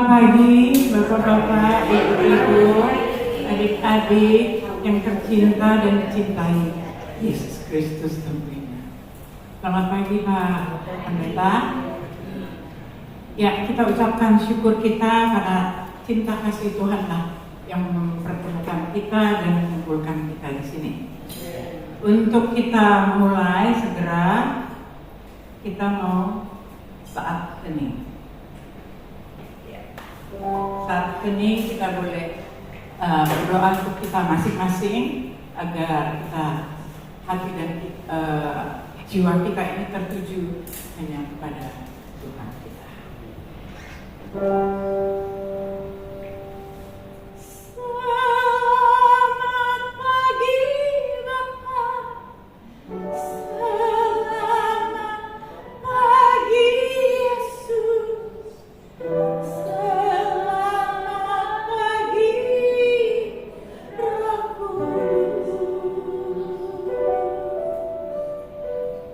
Selamat pagi Bapak-bapak, Ibu-ibu, adik-adik yang tercinta dan dicintai Yesus Kristus tentunya. Selamat pagi Pak Pendeta. Ya, kita ucapkan syukur kita karena cinta kasih Tuhanlah yang mempertemukan kita dan mengumpulkan kita di sini. Untuk kita mulai segera, kita mau saat hening. Saat hening kita boleh berdoa untuk kita masing-masing agar kita hati dan jiwa kita ini tertuju hanya kepada Tuhan kita. Selamat pagi Bapak, selamat pagi Yesus, selamat pagi Roh Kudus.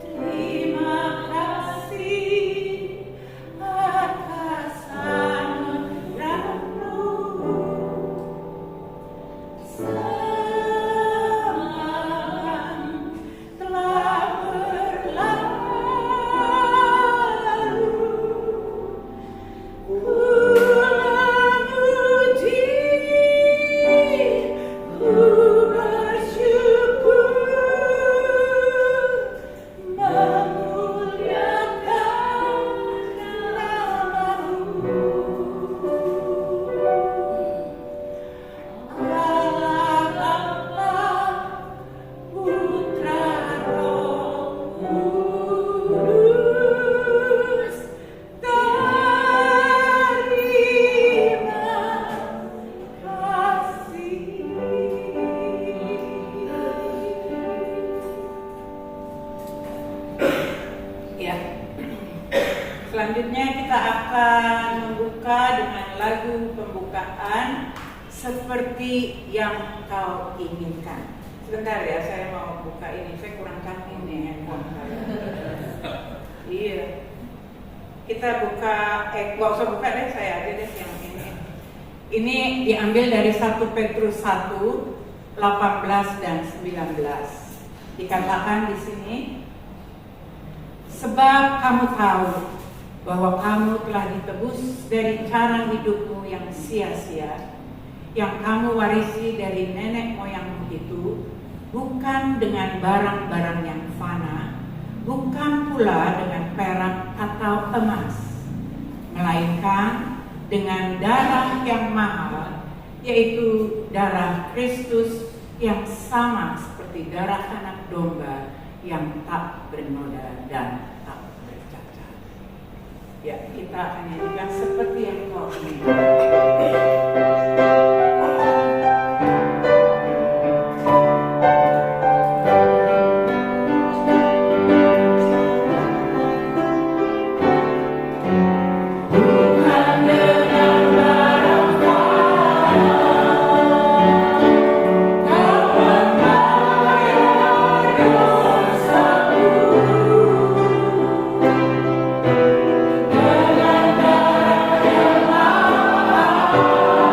Terima kasih atas anugerah-Mu. Zaman telah berlalu, ku memuji, ku bersyukur, memuliakan nama-Mu. Allah Bapa, Putra, Roh Kudus, terima kasih. Ya, selanjutnya kita akan membuka dengan lagu pembukaan Seperti Yang Kau Inginkan. Sebentar ya, saya mau buka ini, saya kurang canggih nih handphone saya. Iya, kita buka, gak usah buka deh, saya aja deh yang ini. Ini diambil dari 1 Petrus 1, 18 dan 19. Dikatakan di sini, sebab kamu tahu bahwa kamu telah ditebus dari cara hidupmu yang sia-sia, yang kamu warisi dari nenek moyangmu itu, bukan dengan barang-barang yang fana, bukan pula dengan perak atau emas, melainkan dengan darah yang mahal, yaitu darah Kristus yang sama seperti darah anak domba yang tak bernoda dan tak bercacat. Ya, kita akan nyanyikan Seperti Yang Kau Inginkan. Dengan darah yang mahal,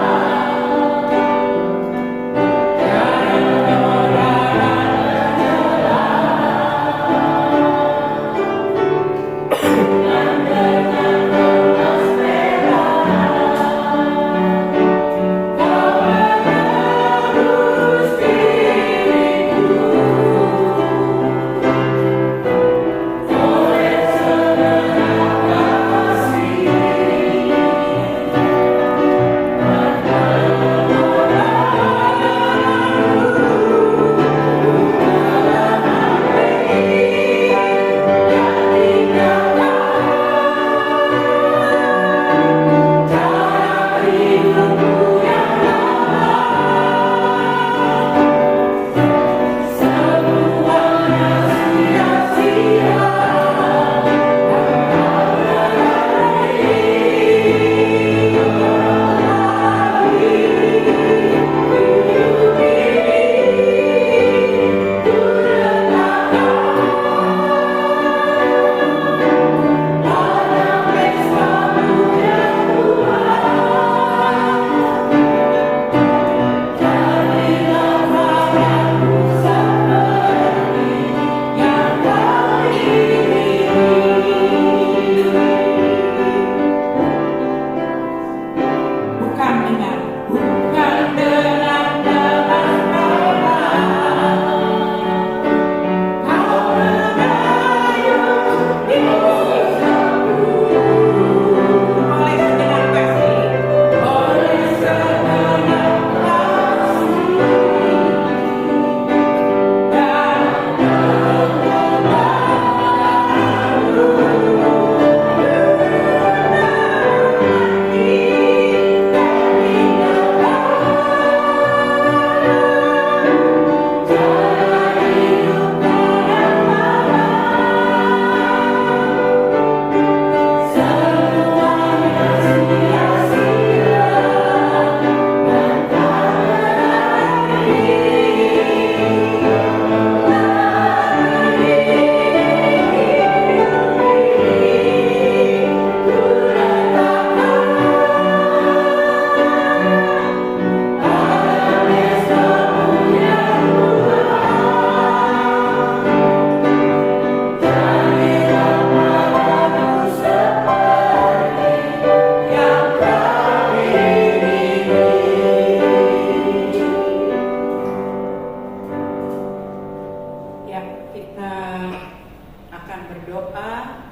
berdoa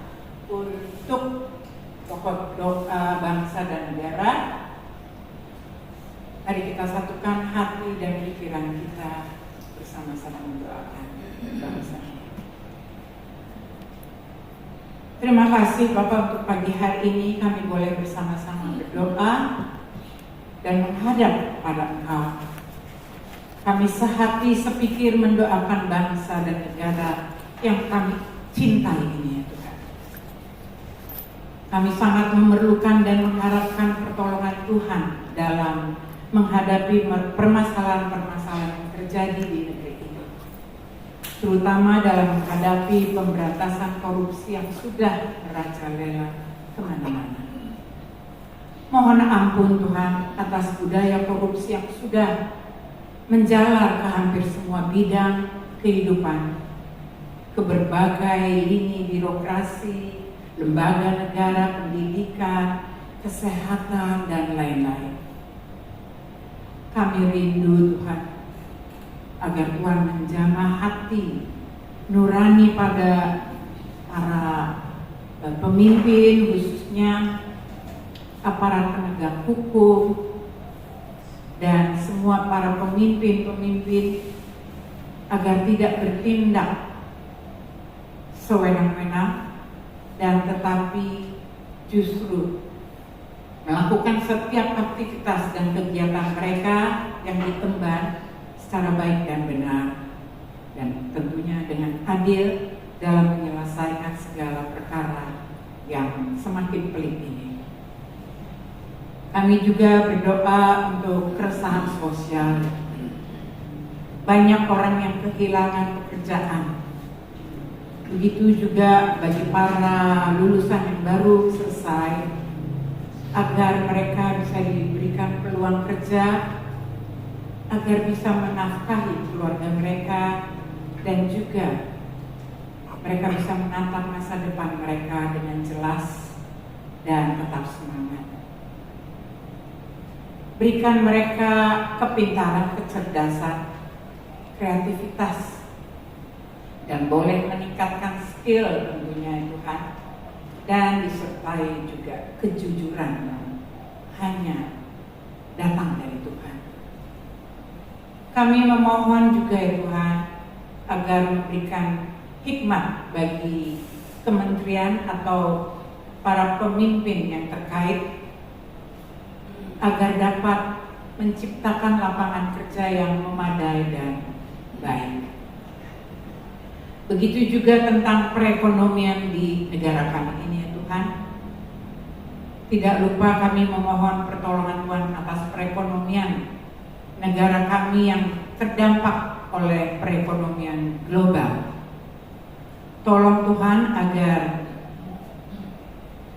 untuk pokok doa bangsa dan negara. Mari kita satukan hati dan pikiran kita bersama-sama mendoakan bangsa. Terima kasih Bapak untuk pagi hari ini kami boleh bersama-sama berdoa dan menghadap kepada Engkau. Kami sehati sepikir mendoakan bangsa dan negara yang kami cintai ini ya Tuhan. Kami sangat memerlukan dan mengharapkan pertolongan Tuhan dalam menghadapi permasalahan-permasalahan yang terjadi di negeri ini, terutama dalam menghadapi pemberantasan korupsi yang sudah merajalela kemana-mana. Mohon ampun Tuhan atas budaya korupsi yang sudah menjalar ke hampir semua bidang kehidupan, ke berbagai lini birokrasi, lembaga negara, pendidikan, kesehatan, dan lain-lain. Kami rindu Tuhan agar Tuhan menjamah hati nurani pada para pemimpin, khususnya aparat penegak hukum dan semua para pemimpin agar tidak bertindak sewenang-wenang dan tetapi justru melakukan setiap aktivitas dan kegiatan mereka yang diemban secara baik dan benar, dan tentunya dengan adil dalam menyelesaikan segala perkara yang semakin pelik ini. Kami juga berdoa untuk keresahan sosial. Banyak orang yang kehilangan pekerjaan. Begitu juga bagi para lulusan yang baru selesai, agar mereka bisa diberikan peluang kerja, agar bisa menafkahi keluarga mereka, dan juga mereka bisa menatap masa depan mereka dengan jelas dan tetap semangat. Berikan mereka kepintaran, kecerdasan, kreativitas, dan boleh meningkatkan skill tentunya Tuhan, dan disertai juga kejujuran yang hanya datang dari Tuhan. Kami memohon juga ya Tuhan agar memberikan hikmat bagi kementerian atau para pemimpin yang terkait agar dapat menciptakan lapangan kerja yang memadai dan baik. Begitu juga tentang perekonomian di negara kami ini ya Tuhan. Tidak lupa kami memohon pertolongan Tuhan atas perekonomian negara kami yang terdampak oleh perekonomian global. Tolong Tuhan agar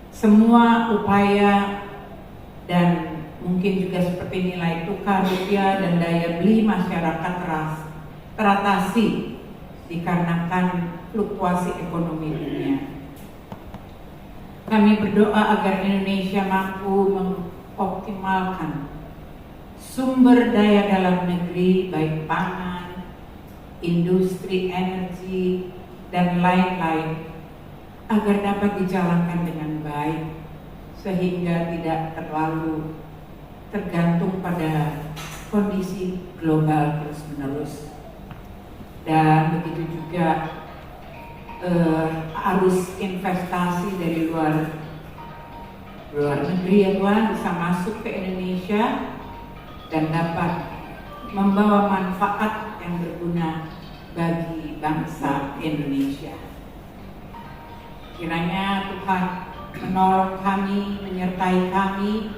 semua upaya dan mungkin juga seperti nilai tukar rupiah dan daya beli masyarakat teratasi dikarenakan fluktuasi ekonomi dunia. Kami berdoa agar Indonesia mampu mengoptimalkan sumber daya dalam negeri, baik pangan, industri, energi, dan lain-lain, agar dapat dijalankan dengan baik, sehingga tidak terlalu tergantung pada kondisi global terus-menerus. Dan begitu juga arus investasi dari luar negeri ya Tuhan bisa masuk ke Indonesia dan dapat membawa manfaat yang berguna bagi bangsa Indonesia. Kiranya Tuhan menolong kami, menyertai kami,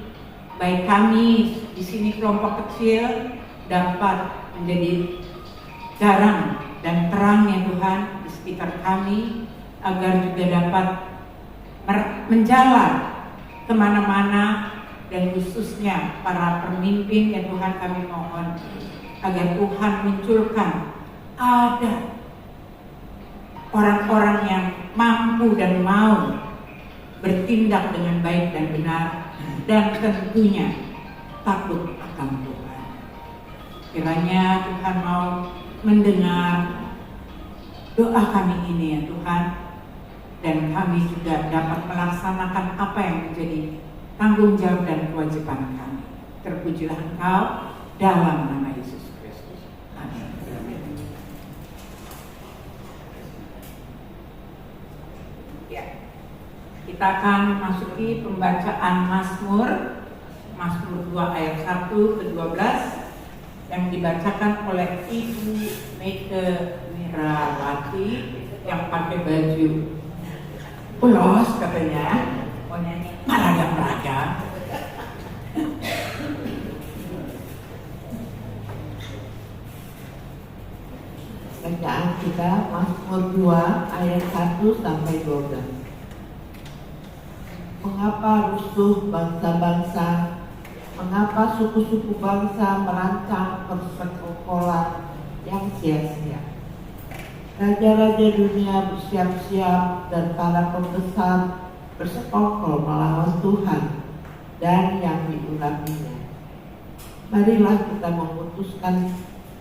baik kami di sini kelompok kecil dapat menjadi garam dan terang ya Tuhan di sekitar kami, agar juga dapat menjalar kemana-mana, dan khususnya para pemimpin ya Tuhan kami mohon agar Tuhan munculkan ada orang-orang yang mampu dan mau bertindak dengan baik dan benar, dan tentunya takut akan Tuhan. Kiranya Tuhan mau mendengar doa kami ini ya Tuhan, dan kami juga dapat melaksanakan apa yang menjadi tanggung jawab dan kewajiban kami. Terpujilah Engkau dalam nama Yesus Kristus. Amin. Ya, kita akan memasuki pembacaan Mazmur 2 ayat 1 ke 12 yang dibacakan oleh Ibu Meke Mirawati yang pakai baju polos katanya, meragam-ragam. Bacaan kita Mazmur 2 ayat 1 sampai 12. Mengapa rusuh bangsa-bangsa, mengapa suku-suku bangsa merancang persekongkolan yang sia-sia? Raja-raja dunia bersiap-siap dan para pembesar bersekongkol melawan Tuhan dan yang diurapinya. Marilah kita memutuskan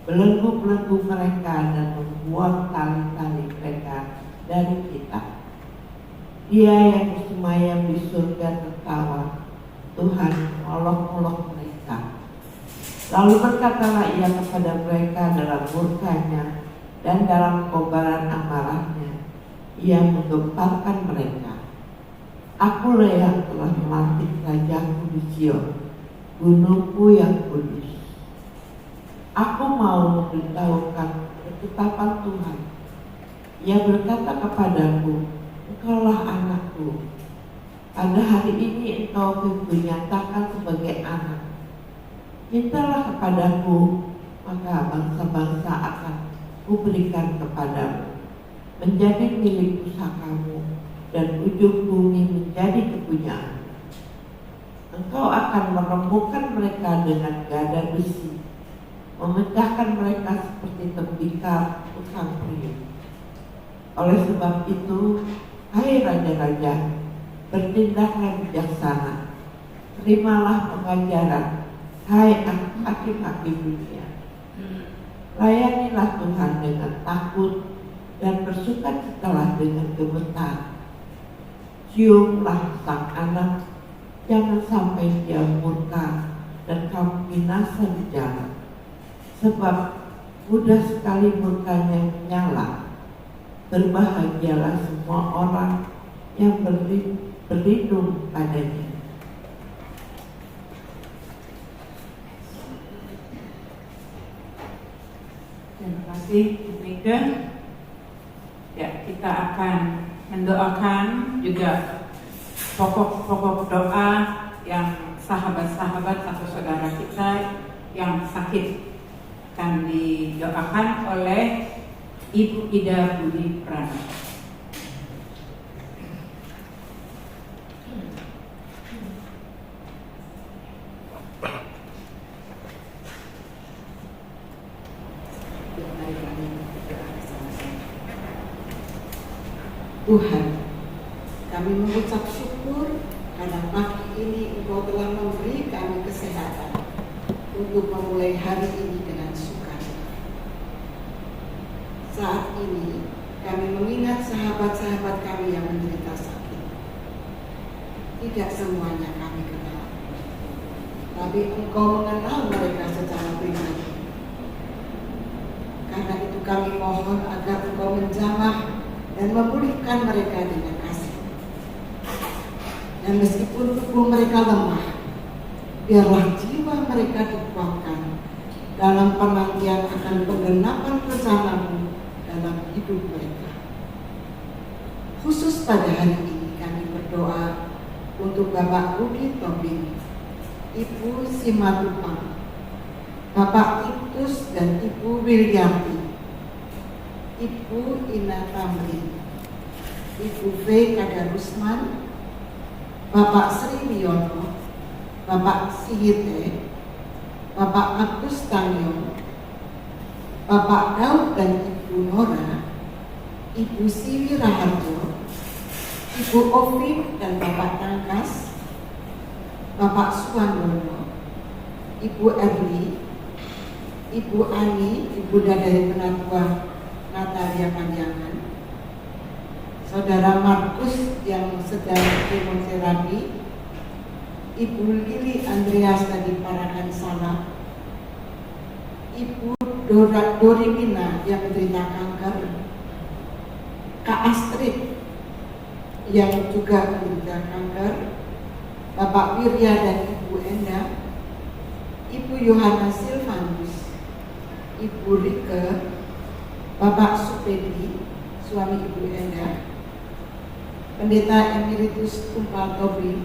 belenggu-belenggu mereka dan membuang tali-tali mereka dari kita. Dia yang bersemayam di surga tertawa, Tuhan molok-molok mereka. Lalu berkatalah ia kepada mereka dalam murkanya dan dalam kobaran amarahnya, ia menggemparkan mereka. Akulah yang telah melantik rajaku di Sion, gunungku yang kudus. Aku mau memberitahukan ketetapan Tuhan. Ia berkata kepadaku, engkaulah anakku. Pada hari ini engkau kunyatakan sebagai anak. Mintalah kepadaku, maka bangsa-bangsa akan kuberikan kepadamu. Menjadi milik pusakamu dan ujung bumi menjadi kepunyaanmu. Engkau akan meremukkan mereka dengan gada besi, memecahkan mereka seperti tembikar tukang periuk. Oleh sebab itu, hai raja-raja, bertindaklah bijaksana, terimalah pengajaran, hai hakim-hakim dunia. Layanilah Tuhan dengan takut dan bersukacitalah dengan gemetar. Ciumlah sang anak, jangan sampai dia murka dan kamu binasa di jalan. Sebab mudah sekali murkanya menyala. Berbahagialah semua orang yang berlindung padanya. Terima kasih Bu Mega. Ya, kita akan mendoakan juga pokok-pokok doa yang sahabat-sahabat atau saudara kita yang sakit akan didoakan oleh Ibu Ida Budi Prana. Tuhan, kami mengucap syukur karena pagi ini Engkau telah memberi kami kesehatan untuk memulai hari ini dengan sukacita. Saat ini kami mengingat sahabat-sahabat kami yang menderita sakit. Tidak semuanya kami kenal, tapi Engkau mengenal mereka secara pribadi. Karena itu kami mohon agar Engkau menjamah dan memulihkan mereka dengan kasih. Dan meskipun tubuh mereka lemah, biarlah jiwa mereka dikuatkan dalam penantian akan penggenapan rencana-Mu dalam hidup mereka. Khusus pada hari ini kami berdoa untuk Bapak Rudi Tobing, Ibu Simatupang, Bapak Titus dan Ibu Williamti, Ibu Ina Tamrin, Ibu V. Kadarusman, Bapak Sri Wiono, Bapak Sihite, Bapak Agus Tangyong, Bapak Daud dan Ibu Nora, Ibu Siwi Raharjo, Ibu Ovi dan Bapak Tangkas, Bapak Suwandono, Ibu Erli, Ibu Ani, Ibu dari Penatua Natalia Panjangan, Saudara Markus yang sedang kemoterapi, Ibu Lili Andreas tadi Parakan Sana, Ibu Dorimina yang menderita kanker, Kak Astrid yang juga menderita kanker, Bapak Wirya dan Ibu Enda, Ibu Yohana Silvanus, Ibu Rike, Bapak Supedi, suami Ibu Enda, Pendeta Emeritus Tumpal Tobi,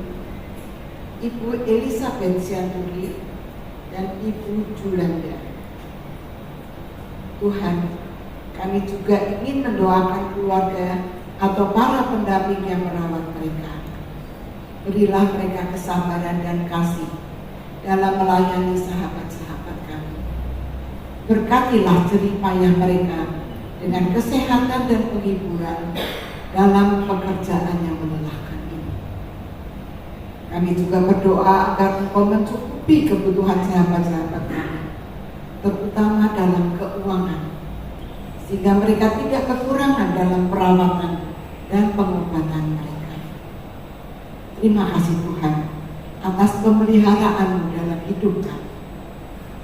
Ibu Elizabeth Sianturi, dan Ibu Julanda. Tuhan, kami juga ingin mendoakan keluarga atau para pendamping yang merawat mereka. Berilah mereka kesabaran dan kasih dalam melayani sahabat-sahabat kami. Berkatilah jerih payah mereka dengan kesehatan dan penghiburan dalam pekerjaan yang melelahkan ini. Kami juga berdoa agar Engkau mencukupi kebutuhan sahabat-sahabat kami, terutama dalam keuangan, sehingga mereka tidak kekurangan dalam perawatan dan pengobatan mereka. Terima kasih Tuhan atas pemeliharaan-Mu dalam hidup kami.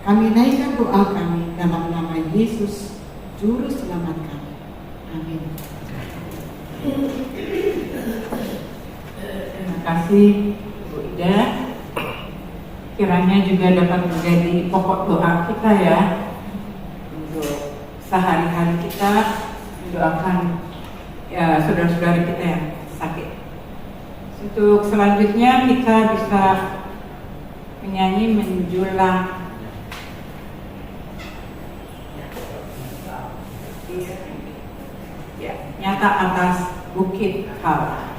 Kami naikkan doa kami dalam nama Yesus, Juru Selamat kami. Amin. Terima kasih Bu Ida. Kiranya juga dapat menjadi pokok doa kita ya, untuk sehari-hari kita mendoakan ya saudara-saudara kita yang sakit. Untuk selanjutnya kita bisa menyanyi menjulang ya, nyata atas Bukit Kala.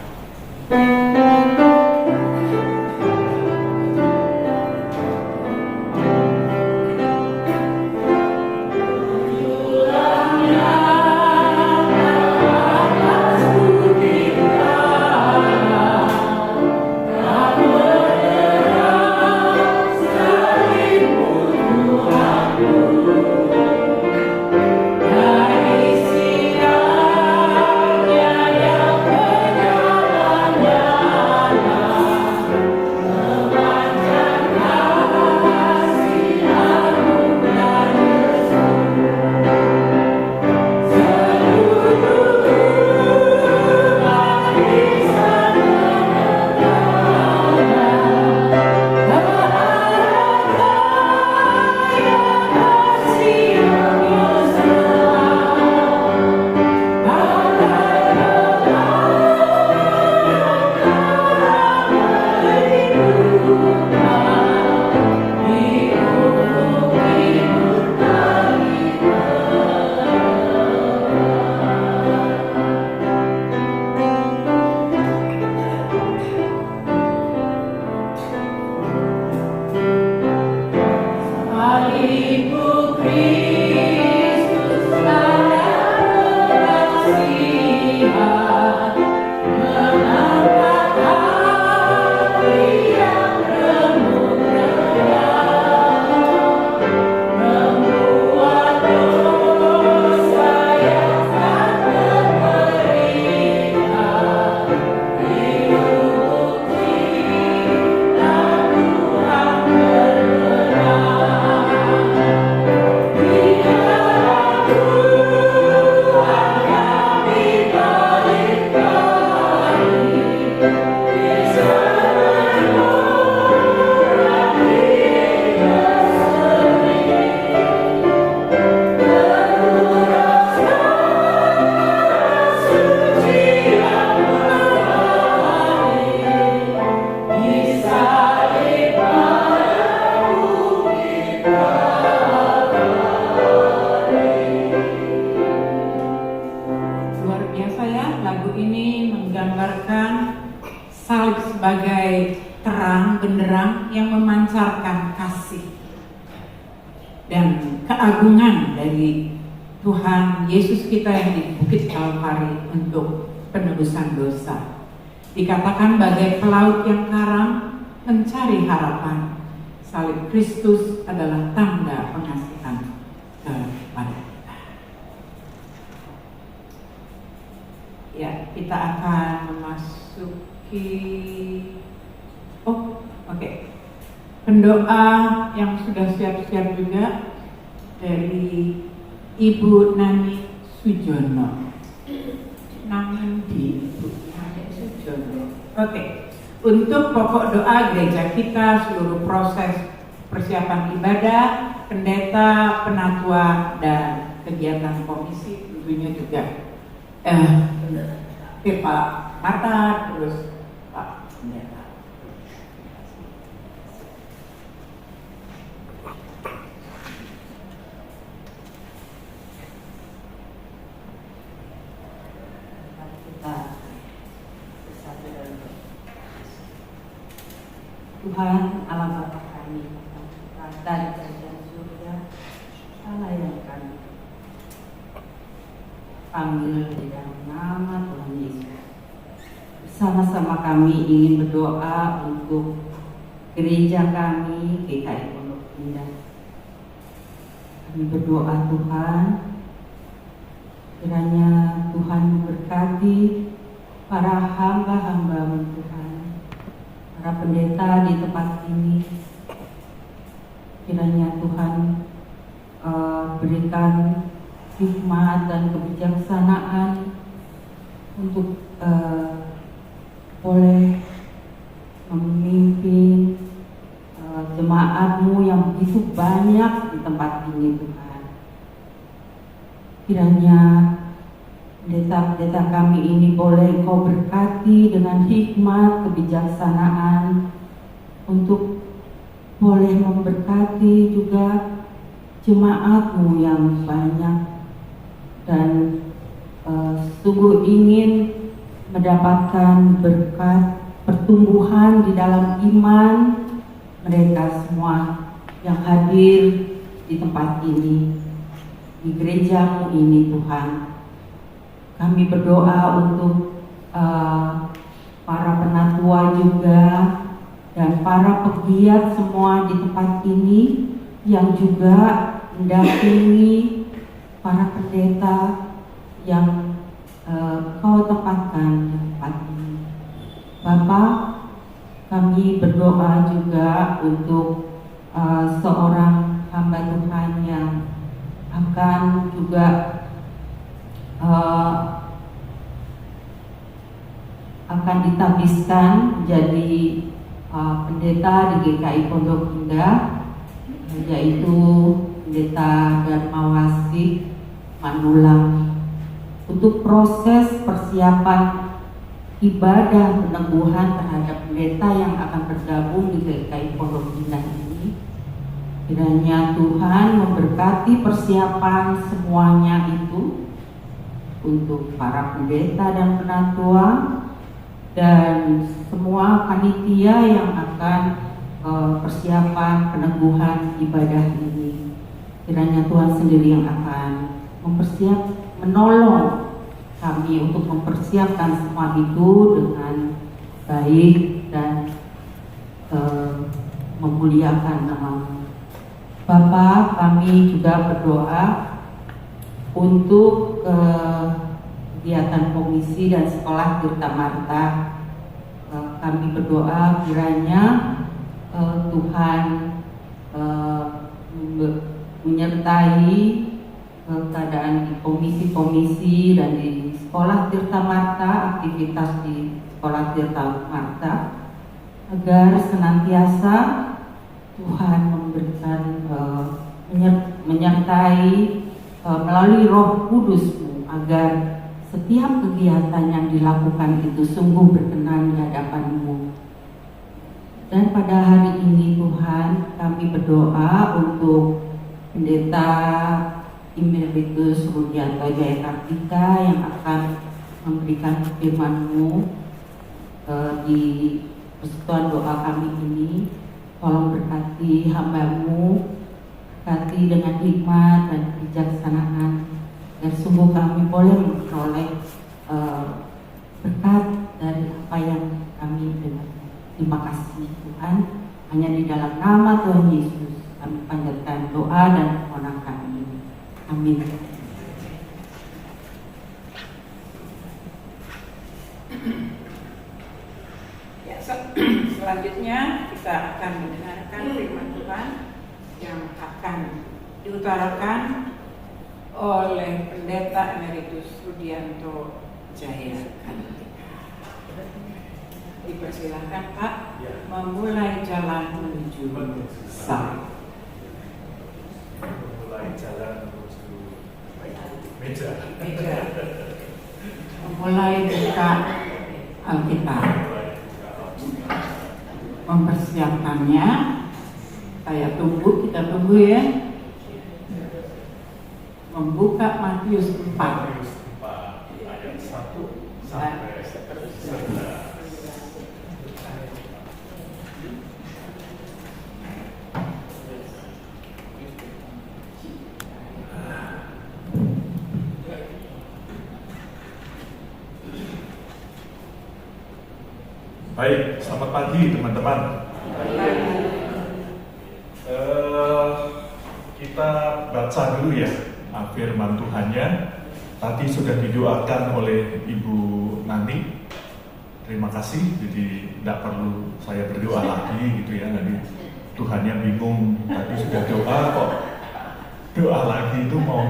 sebagai terang benderang yang memancarkan kasih dan keagungan dari Tuhan Yesus kita yang di Bukit Kalvari untuk penebusan dosa. Dikatakan bagai pelaut yang karam mencari harapan. Salib Kristus adalah tanda pengasihan kepada kita. Ya. kita akan memasuki pendoa yang sudah siap-siap juga dari Ibu Nani Sujono. Namun di Ibu Nani Sujono. Untuk pokok doa gereja kita, seluruh proses persiapan ibadah, pendeta, penatua, dan kegiatan komisi tentunya juga Pak Mata, terus Pak Pendeta. Tuhan Allah Bapa kami, dari kerajaan surga, Allah yang kami panggil di dalam nama Tuhan Yesus. Bersama-sama kami ingin berdoa untuk gereja kami, GKI Pondok Indah. Kami berdoa Tuhan, kiranya Tuhan memberkati para hamba-hamba Tuhan, para pendeta di tempat ini. Kiranya Tuhan berikan hikmat dan kebijaksanaan untuk boleh memimpin jemaat-Mu yang begitu banyak di tempat ini Tuhan. Kiranya pendeta-pendeta kami ini boleh Engkau berkati dengan hikmat kebijaksanaan untuk boleh memberkati juga jemaat-Mu yang banyak, dan sungguh ingin mendapatkan berkat pertumbuhan di dalam iman mereka semua yang hadir di tempat ini, di gereja-Mu ini Tuhan. Kami berdoa untuk para penatua juga dan para pegiat semua di tempat ini yang juga mendampingi para pendeta yang Kau tempatkan di tempat ini. Bapak, kami berdoa juga untuk seorang hamba Tuhan yang akan juga akan ditabiskan menjadi pendeta di GKI Pondok Indah, yaitu Pendeta Darmawasih Manulang. Untuk proses persiapan ibadah peneguhan terhadap pendeta yang akan bergabung di GKI Pondok Indah ini, kiranya Tuhan memberkati persiapan semuanya itu untuk para pendeta dan penatua dan semua panitia yang akan persiapan peneguhan ibadah ini. Kiranya Tuhan sendiri yang akan menolong kami untuk mempersiapkan semua itu dengan baik dan memuliakan nama-Mu. Bapa, kami juga berdoa untuk kegiatan komisi dan sekolah Tirta Marta. Kami berdoa kiranya Tuhan menyertai keadaan di komisi-komisi dan di sekolah Tirta Marta, aktivitas di sekolah Tirta Marta, agar senantiasa Tuhan memberikan menyertai melalui Roh Kudus-Mu, agar setiap kegiatan yang dilakukan itu sungguh berkenan di hadapan-Mu. Dan pada hari ini Tuhan, kami berdoa untuk Pendeta Emeritus Rudianto Jaya Kartika yang akan memberikan firman-Mu di persekutuan doa kami ini. Tolong berkati hamba-Mu, berkati dengan hikmat dan kebijaksanaan, dan sungguh kami boleh memperoleh berkat dari apa yang kami dengar. Terima kasih Tuhan, hanya di dalam nama Tuhan Yesus kami panjatkan doa dan permohonan kami. Amin. selanjutnya kita akan mendengarkan firman Tuhan yang akan diutarakan oleh Pendeta Emeritus Rudianto Jaya Kantika. Dipersilakan Pak memulai jalan menuju salib. Memulai jalan menuju meja. Memulai buka Alkitab. Mempersiapkannya. Kita tunggu ya. Membuka Matius 4 ayat 1 sampai 11. Baik, selamat pagi teman-teman. Kita baca dulu ya firman Tuhannya. Tadi sudah didoakan oleh Ibu Nani. Terima kasih. Jadi tidak perlu saya berdoa lagi gitu ya. Nanti Tuhannya bingung. Tadi sudah doa kok doa lagi itu mau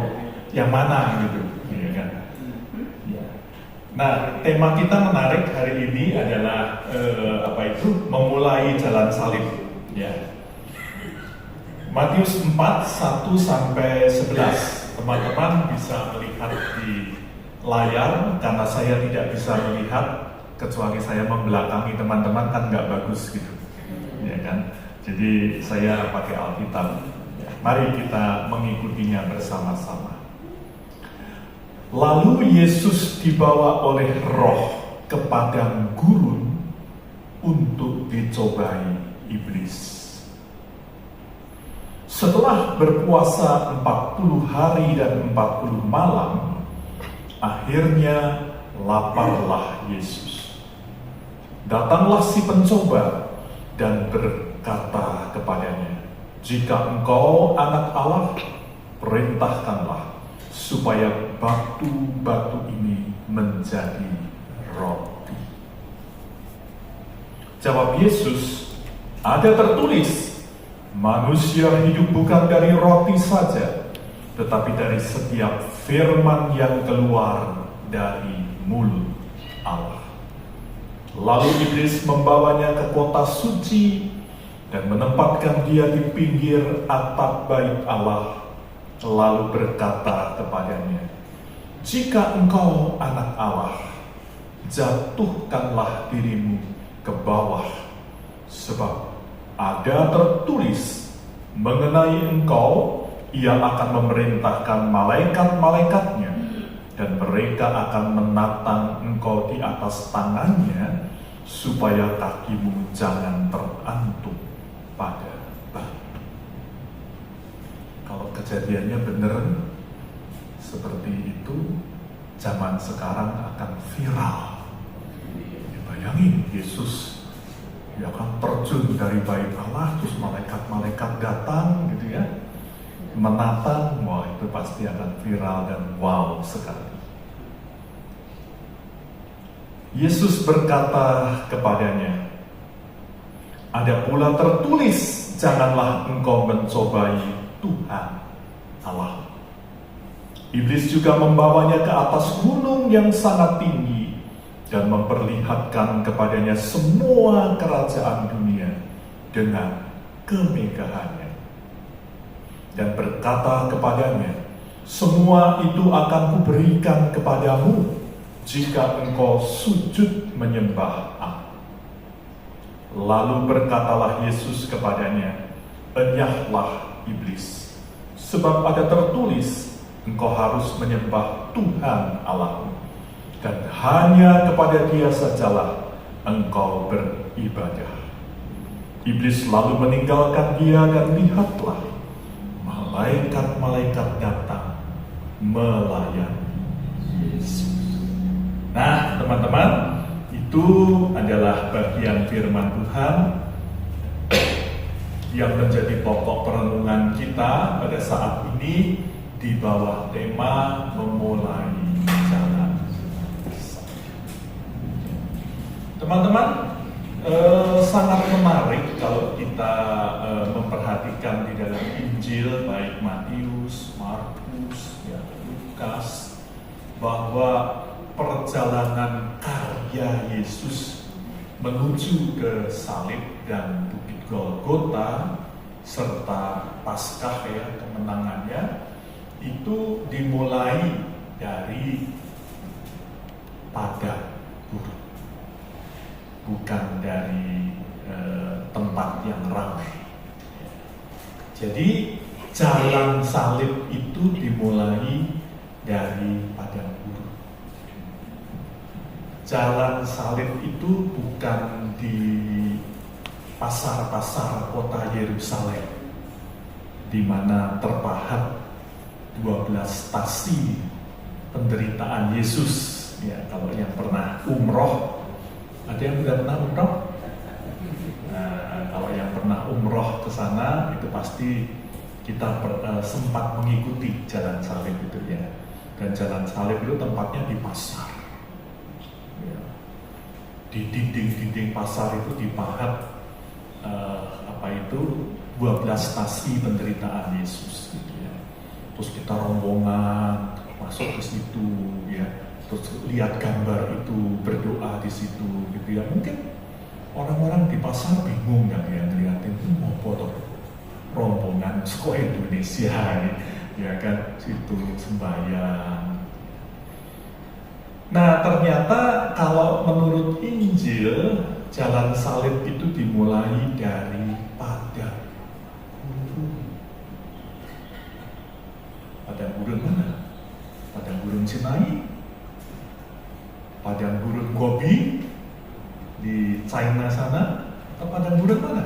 yang mana gitu, ya kan? Nah, tema kita menarik hari ini adalah memulai jalan salib. Ya. Matius 4, 1 sampai 11. Teman-teman bisa melihat di layar karena saya tidak bisa melihat kecuali saya membelakangi teman-teman kan nggak bagus gitu, ya kan? Jadi saya pakai Alkitab. Ya. Mari kita mengikutinya bersama-sama. Lalu Yesus dibawa oleh Roh ke padang gurun untuk dicobai iblis. Setelah berpuasa 40 hari dan 40 malam, akhirnya laparlah Yesus. Datanglah si pencoba dan berkata kepadanya, "Jika engkau anak Allah, perintahkanlah supaya batu-batu ini menjadi roti." Jawab Yesus, "Ada tertulis, manusia hidup bukan dari roti saja, tetapi dari setiap firman yang keluar dari mulut Allah." Lalu iblis membawanya ke kota suci dan menempatkan dia di pinggir atap bait Allah. Lalu berkata kepadanya, "Jika engkau anak Allah, jatuhkanlah dirimu ke bawah, sebab ada tertulis mengenai engkau, ia akan memerintahkan malaikat-malaikatnya, dan mereka akan menatang engkau di atas tangannya, supaya kakimu jangan terantuk pada batu." Kalau kejadiannya benar seperti itu, zaman sekarang akan viral. Ya, bayangin Yesus, dia akan terjun dari bait Allah, terus malaikat-malaikat datang gitu ya, menatang. Wah, itu pasti akan viral dan wow sekali. Yesus berkata kepadanya, "Ada pula tertulis, janganlah engkau mencobai Tuhan Allah." Iblis juga membawanya ke atas gunung yang sangat tinggi dan memperlihatkan kepadanya semua kerajaan dunia dengan kemegahannya, dan berkata kepadanya, "Semua itu akan kuberikan kepadamu jika engkau sujud menyembah Aku." Lalu berkatalah Yesus kepadanya, "Enyahlah iblis, sebab ada tertulis, engkau harus menyembah Tuhan Allahmu, dan hanya kepada Dia sajalah engkau beribadah." Iblis lalu meninggalkan dia, dan lihatlah, malaikat-malaikat datang melayani Yesus. Nah, teman-teman, itu adalah bagian firman Tuhan yang menjadi pokok perenungan kita pada saat ini di bawah tema memulai jalan. Teman-teman, sangat menarik kalau kita memperhatikan di dalam Injil baik Matius, Markus, ya, Lukas, bahwa perjalanan karya Yesus menuju ke salib dan Bukit Golgota serta Paskah, ya, kemenangannya itu dimulai dari padang gurun, bukan dari tempat yang ramai. Jadi jalan salib itu dimulai dari padang gurun. Jalan salib itu bukan di pasar-pasar kota Yerusalem, di mana terpahat 12 stasi penderitaan Yesus. Ya, kalau yang pernah umroh, ada yang sudah pernah umroh? Nah, kalau yang pernah umroh ke sana itu pasti kita sempat mengikuti jalan salib itu, ya. Dan jalan salib itu tempatnya di pasar. Ya. Di dinding-dinding pasar itu dipahat 12 stasi penderitaan Yesus, gitu, ya. Terus kita rombongan masuk ke situ, ya. Terus lihat gambar itu, berdoa di situ, gitu, ya. Mungkin orang-orang di pasar bingung kan, ya, ngeliatin mau foto rombongan sekolah Indonesia, ya kan, situ sembahyang. Nah, ternyata kalau menurut Injil, jalan salib itu dimulai dari padang gurun. Padang gurun mana? Padang gurun Sinai? Padang gurun Gobi di China sana? Atau padang gurun mana?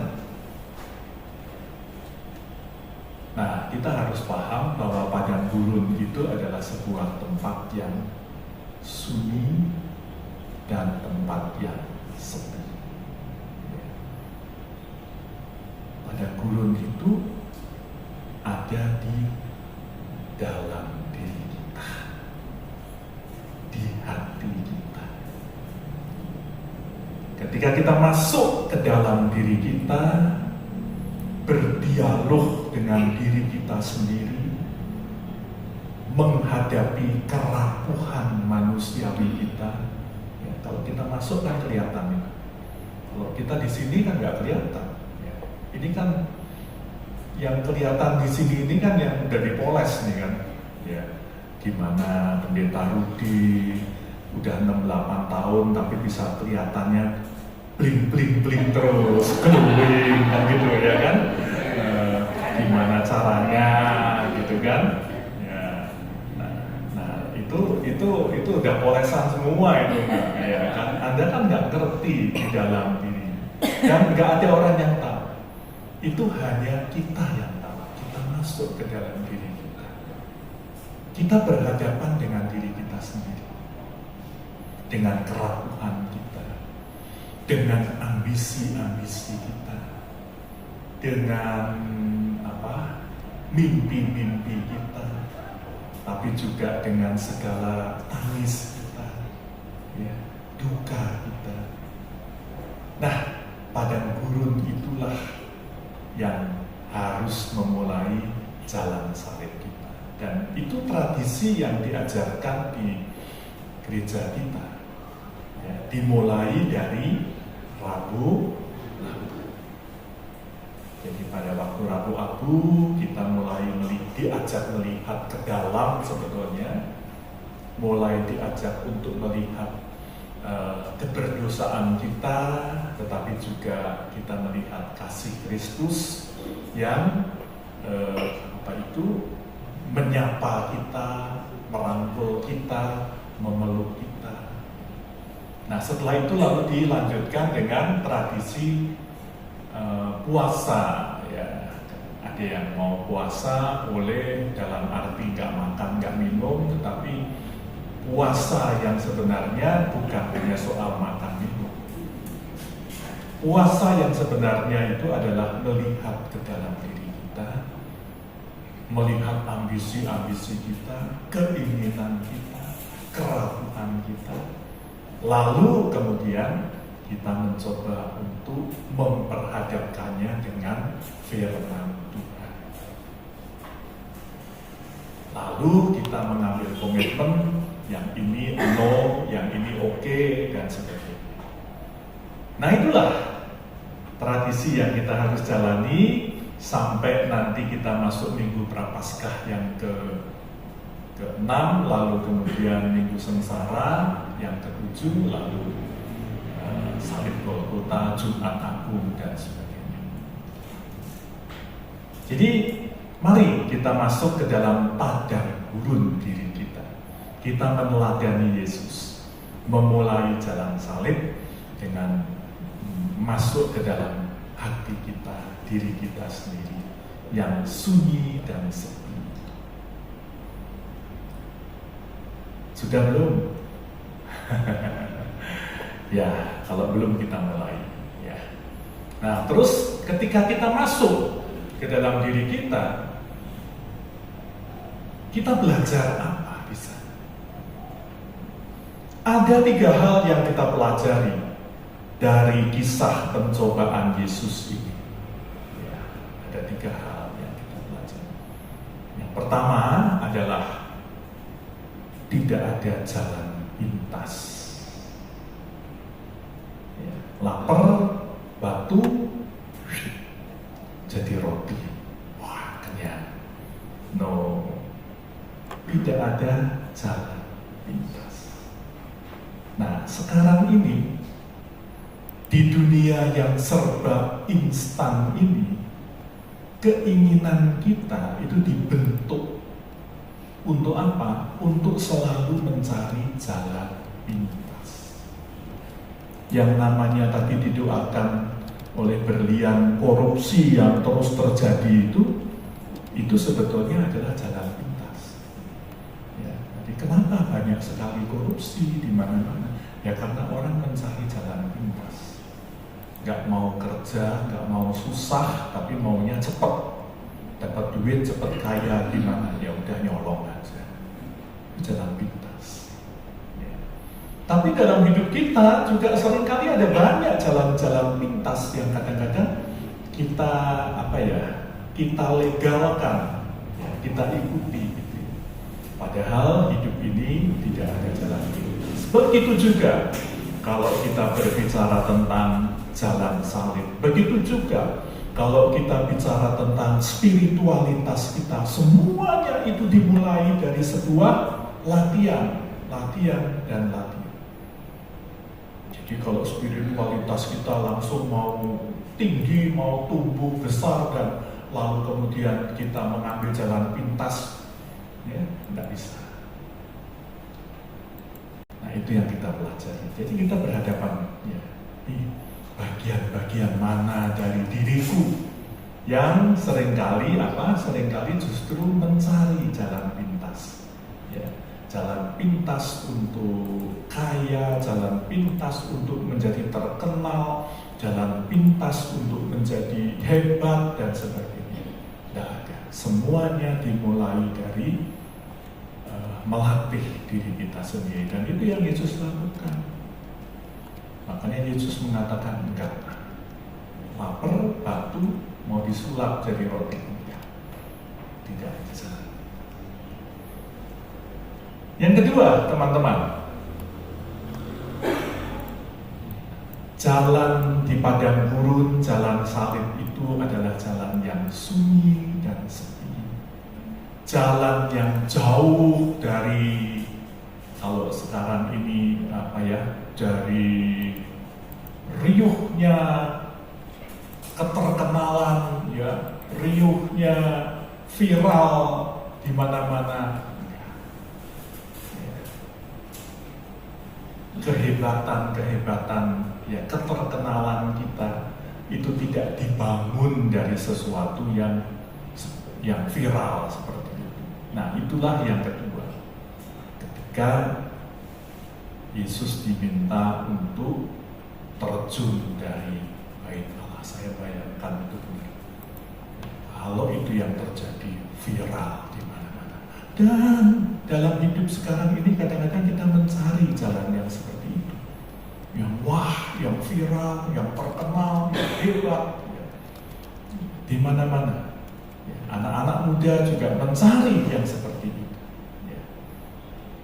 Nah, kita harus paham bahwa padang gurun itu adalah sebuah tempat yang sunyi dan tempat yang sepi. Padang gurun itu ada di dalam diri kita, di hati kita. Ketika kita masuk ke dalam diri kita, berdialog dengan diri kita sendiri, menghadapi kerapuhan manusiawi kita. Ya, kalau kita masuk kan kelihatan, ya. Kalau kita di sini kan nggak kelihatan. Ya. Ini kan yang kelihatan di sini ini kan yang udah dipoles nih kan. Ya, gimana Pendeta Rudi udah 6-8 tahun tapi bisa kelihatannya bling terus, glowing kan gitu, ya kan. Gimana caranya gitu kan. Itu udah polesan semua itu, ya kan. Anda kan nggak ngerti di dalam diri, dan nggak ada orang yang tahu. Itu hanya kita yang tahu. Kita masuk ke dalam diri kita. Kita berhadapan dengan diri kita sendiri, dengan kerapuhan kita, dengan ambisi-ambisi kita, dengan mimpi-mimpi kita, tapi juga dengan segala tangis kita, ya, duka kita. Nah, padang gurun itulah yang harus memulai jalan salib kita, dan itu tradisi yang diajarkan di gereja kita, ya, dimulai dari Rabu. Jadi pada waktu Rabu Abu kita mulai diajak melihat ke dalam sebetulnya, mulai diajak untuk melihat keberdosaan kita, tetapi juga kita melihat kasih Kristus yang menyapa kita, merangkul kita, memeluk kita. Nah, setelah itu lalu dilanjutkan dengan tradisi puasa, ya. Ada yang mau puasa boleh, dalam arti nggak makan nggak minum, tetapi puasa yang sebenarnya bukan hanya soal makan minum. Puasa yang sebenarnya itu adalah melihat ke dalam diri kita, melihat ambisi-ambisi kita, keinginan kita, kerapuhan kita, lalu kemudian kita mencoba untuk memperhadapkannya dengan firman Tuhan. Lalu kita mengambil komitmen, yang ini no, yang ini oke, dan sebagainya. Nah itulah tradisi yang kita harus jalani sampai nanti kita masuk Minggu Prapaskah yang ke-6, lalu kemudian Minggu Sengsara yang ke-7, lalu Salib Golgota, Jumat Agung, dan sebagainya. Jadi mari kita masuk ke dalam padang gurun diri kita. Kita meneladani Yesus, memulai jalan salib dengan masuk ke dalam hati kita, diri kita sendiri yang sunyi dan sepi. Sudah belum? Ya, kalau belum kita mulai. Ya. Nah, terus ketika kita masuk ke dalam diri kita belajar apa di sana? Ada 3 hal yang kita pelajari dari kisah pencobaan Yesus ini. Ya, ada 3 hal yang kita pelajari. Yang pertama adalah tidak ada jalan pintas. Ya, lapar, batu, jadi roti. Wah, kenyang. No, tidak ada jalan pintas. Nah, sekarang ini di dunia yang serba instan ini, keinginan kita itu dibentuk untuk apa? Untuk selalu mencari jalan pintas. Yang namanya tadi didoakan oleh berlian korupsi yang terus terjadi itu sebetulnya adalah jalan pintas. Ya, jadi kenapa banyak sekali korupsi di mana-mana? Ya karena orang mencari jalan pintas. Gak mau kerja, gak mau susah, tapi maunya cepat. Dapat duit, cepat kaya, gimana? Ya udah nyolong aja. Itu jalan pintas. Ya. Tapi dalam hidup kita juga seringkali ada banyak jalan-jalan pintas yang kadang-kadang kita kita legalkan, ya, kita ikuti. Gitu. Padahal hidup ini tidak ada jalan pintas. Begitu juga kalau kita berbicara tentang jalan salib. Begitu juga kalau kita bicara tentang spiritualitas kita, semuanya itu dimulai dari sebuah latihan. Jadi kalau spiritualitas kita langsung mau tinggi, mau tumbuh besar, dan lalu kemudian kita mengambil jalan pintas, ya, tidak bisa. Nah itu yang kita pelajari. Jadi kita berhadapan, ya, di bagian-bagian mana dari diriku yang seringkali justru mencari jalan pintas, ya, jalan pintas untuk kaya, jalan pintas untuk menjadi terkenal, jalan pintas untuk menjadi hebat dan sebagainya. Tidak ada. Semuanya dimulai dari melatih diri kita sendiri, dan itu yang Yesus lakukan. Makanya Yesus mengatakan enggak. Lapar, batu, mau disulap jadi roti. Enggak. Tidak bisa. Yang kedua, teman-teman, jalan di padang gurun, jalan salib itu adalah jalan yang sunyi dan sepi. Jalan yang jauh dari, kalau sekarang ini dari riuhnya keterkenalan, ya, riuhnya viral di mana-mana. Kehebatan, ya, keterkenalan kita itu tidak dibangun dari sesuatu yang viral seperti itu. Nah, itulah yang kedua. Ketika Yesus diminta untuk terjun dari bait Allah, saya bayangkan itu benar. Kalau itu yang terjadi viral di mana-mana. Dan dalam hidup sekarang ini kadang-kadang kita mencari jalan yang seperti itu. yang wah, yang viral, yang terkenal, yang hebat. Di mana-mana. Anak-anak muda juga mencari yang seperti itu.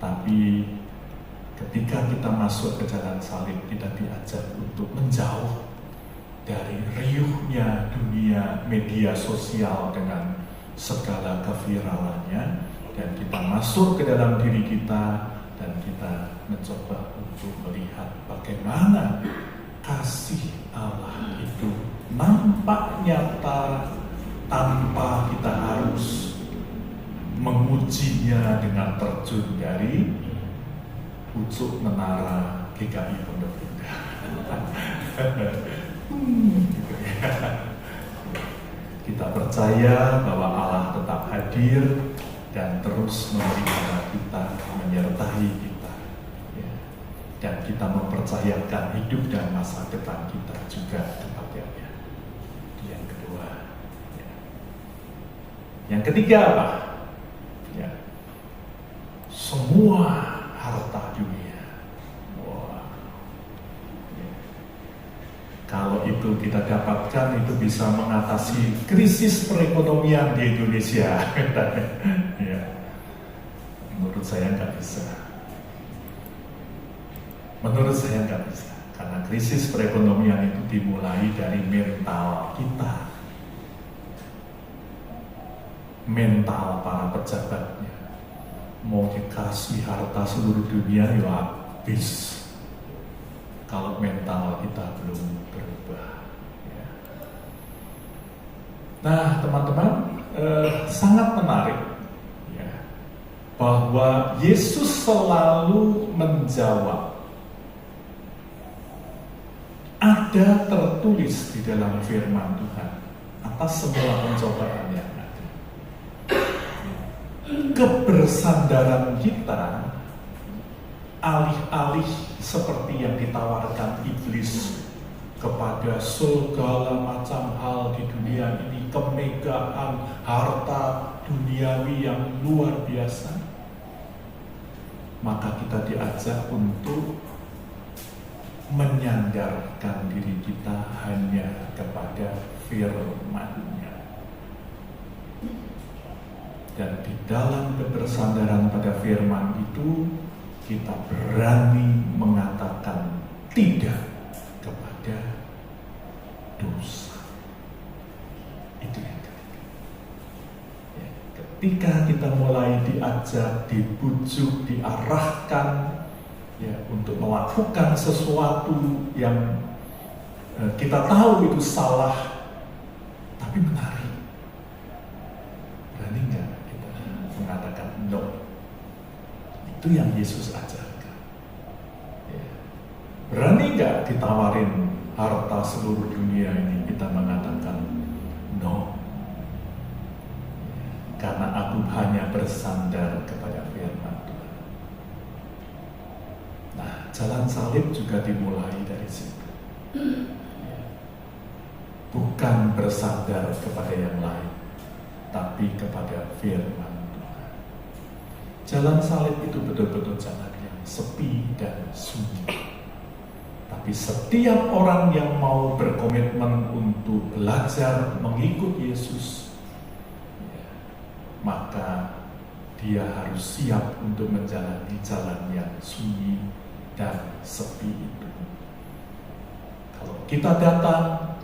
Tapi ketika kita masuk ke jalan salib, kita diajak untuk menjauh dari riuhnya dunia media sosial dengan segala keviralannya, dan kita masuk ke dalam diri kita dan kita mencoba untuk melihat bagaimana kasih Allah itu nampak nyata tanpa kita harus mengujinya dengan terjun dari pucuk menara GKI Pondok Indah. Kita percaya bahwa Allah tetap hadir dan terus memelihara kita, menyertai kita, ya. Dan kita mempercayakan hidup dan masa depan kita juga kepadanya. Yang kedua, ya. Yang ketiga apa? Ya. Semua harta dunia. Kalau itu kita dapatkan, itu bisa mengatasi krisis perekonomian di Indonesia. Ya. Menurut saya nggak bisa. Menurut saya nggak bisa. Karena krisis perekonomian itu dimulai dari mental kita. Mental para pejabatnya. Mau dikasih harta seluruh dunia, ya habis. Kalau mental kita belum berubah, ya. Nah, teman-teman, sangat menarik, ya, bahwa Yesus selalu menjawab. Ada tertulis di dalam firman Tuhan atas semua pencobaan yang ada. Kebersandaran kita alih-alih seperti yang ditawarkan iblis kepada segala macam hal di dunia ini, kemegahan, harta duniawi yang luar biasa, maka kita diajak untuk menyandarkan diri kita hanya kepada firman-Nya. Dan di dalam kebersandaran pada firman itu, kita berani mengatakan tidak kepada dosa. Itu yang ketiga. Ya, ketika kita mulai diajak, dibujuk, diarahkan, ya, untuk melakukan sesuatu yang kita tahu itu salah, tapi menarik. Berani nggak kita mengatakan no? Itu yang Yesus ajarkan. Ya. Berani nggak ditawarin harta seluruh dunia ini, kita mengatakan no. Ya. Karena aku hanya bersandar kepada firman Tuhan. Nah, jalan salib juga dimulai dari situ. Ya. Bukan bersandar kepada yang lain, tapi kepada firman. Jalan salib itu betul-betul jalan yang sepi dan sunyi. Tapi setiap orang yang mau berkomitmen untuk belajar mengikut Yesus, ya, maka dia harus siap untuk menjalani jalan yang sunyi dan sepi itu. Kalau kita datang,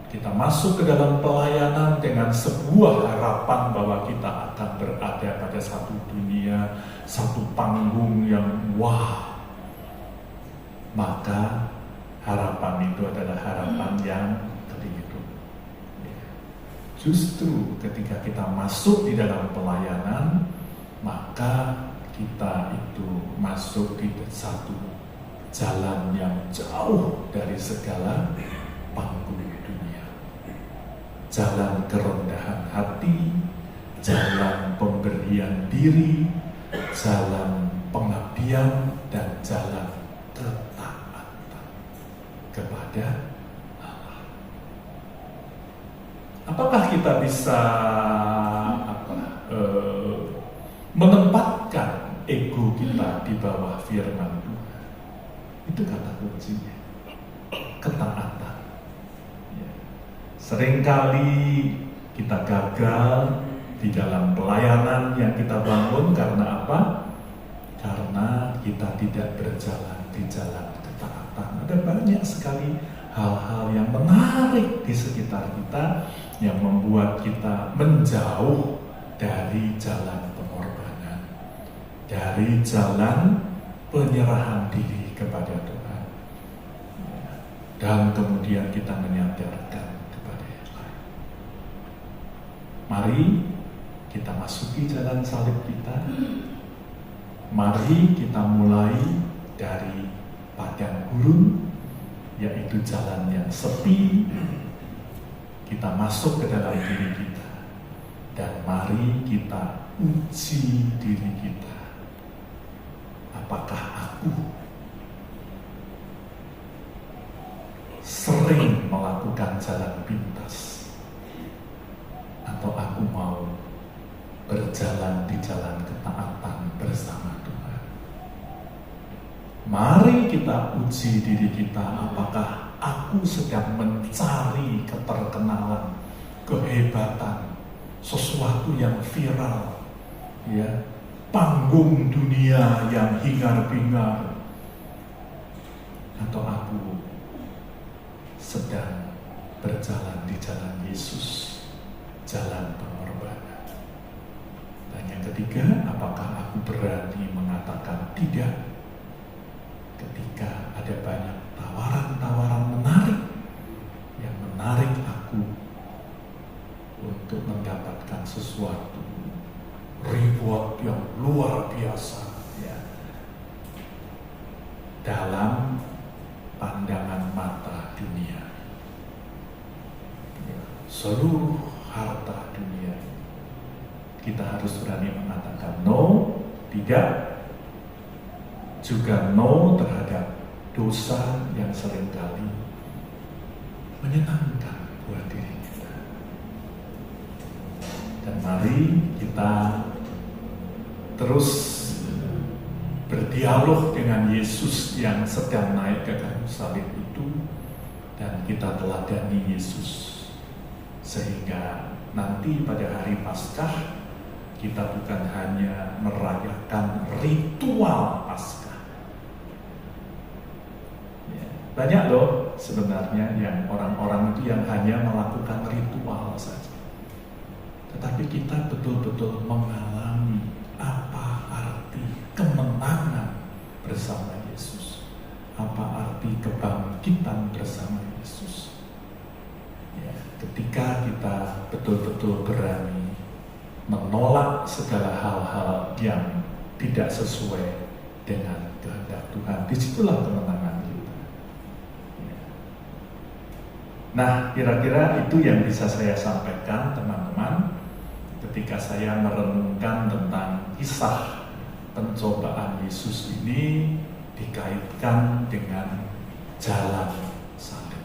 kita masuk ke dalam pelayanan dengan sebuah harapan bahwa kita akan berada pada satu dunia, satu panggung yang wah, maka harapan itu adalah harapan yang keliru. Justru ketika kita masuk di dalam pelayanan, maka kita itu masuk di satu jalan yang jauh dari segala panggung. Jalan kerendahan hati, jalan pemberian diri, jalan pengabdian, dan jalan ketaatan kepada Allah. Apakah kita bisa menempatkan ego kita di bawah firman Tuhan? Itu kata kuncinya, ketaatan. Ya. Seringkali kita gagal di dalam pelayanan yang kita bangun karena apa? Karena kita tidak berjalan di jalan ketaatan. Ada banyak sekali hal-hal yang menarik di sekitar kita yang membuat kita menjauh dari jalan pengorbanan, dari jalan penyerahan diri kepada Tuhan. Dan kemudian kita menyadarkan kepada yang lain. Mari kita masuki jalan salib kita. Mari kita mulai dari padang gurun, yaitu jalan yang sepi. Kita masuk ke dalam diri kita, dan mari kita uji diri kita. Apakah aku sering melakukan jalan pintas, atau aku mau berjalan di jalan ketaatan bersama Tuhan? Mari kita uji diri kita, apakah aku sedang mencari keterkenalan, kehebatan, sesuatu yang viral, ya, panggung dunia yang hingar-bingar, atau aku sedang berjalan di jalan Yesus, jalan pengorbanan. Dan yang ketiga, apakah aku berani mengatakan tidak ketika ada banyak tawaran-tawaran menarik yang menarik aku untuk mendapatkan sesuatu reward yang luar biasa, ya, dalam pandangan mata dunia, ya, seluruh harta dunia. Kita harus berani mengatakan no, tidak, juga no terhadap dosa yang seringkali menyenangkan buat diri kita. Dan mari kita terus berdialog dengan Yesus yang sedang naik ke kayu salib itu, dan kita teladani Yesus, sehingga nanti pada hari Paskah kita bukan hanya merayakan ritual Paskah. Banyak loh sebenarnya yang orang-orang itu yang hanya melakukan ritual saja. Tetapi kita betul-betul mengalami apa arti kemenangan bersama Yesus, apa arti kebangkitan bersama Yesus. Ya, ketika kita betul-betul berani menolak segala hal-hal yang tidak sesuai dengan kehendak Tuhan, disitulah kemenangan kita. Nah, kira-kira itu yang bisa saya sampaikan, teman-teman, ketika saya merenungkan tentang kisah pencobaan Yesus ini dikaitkan dengan jalan salib.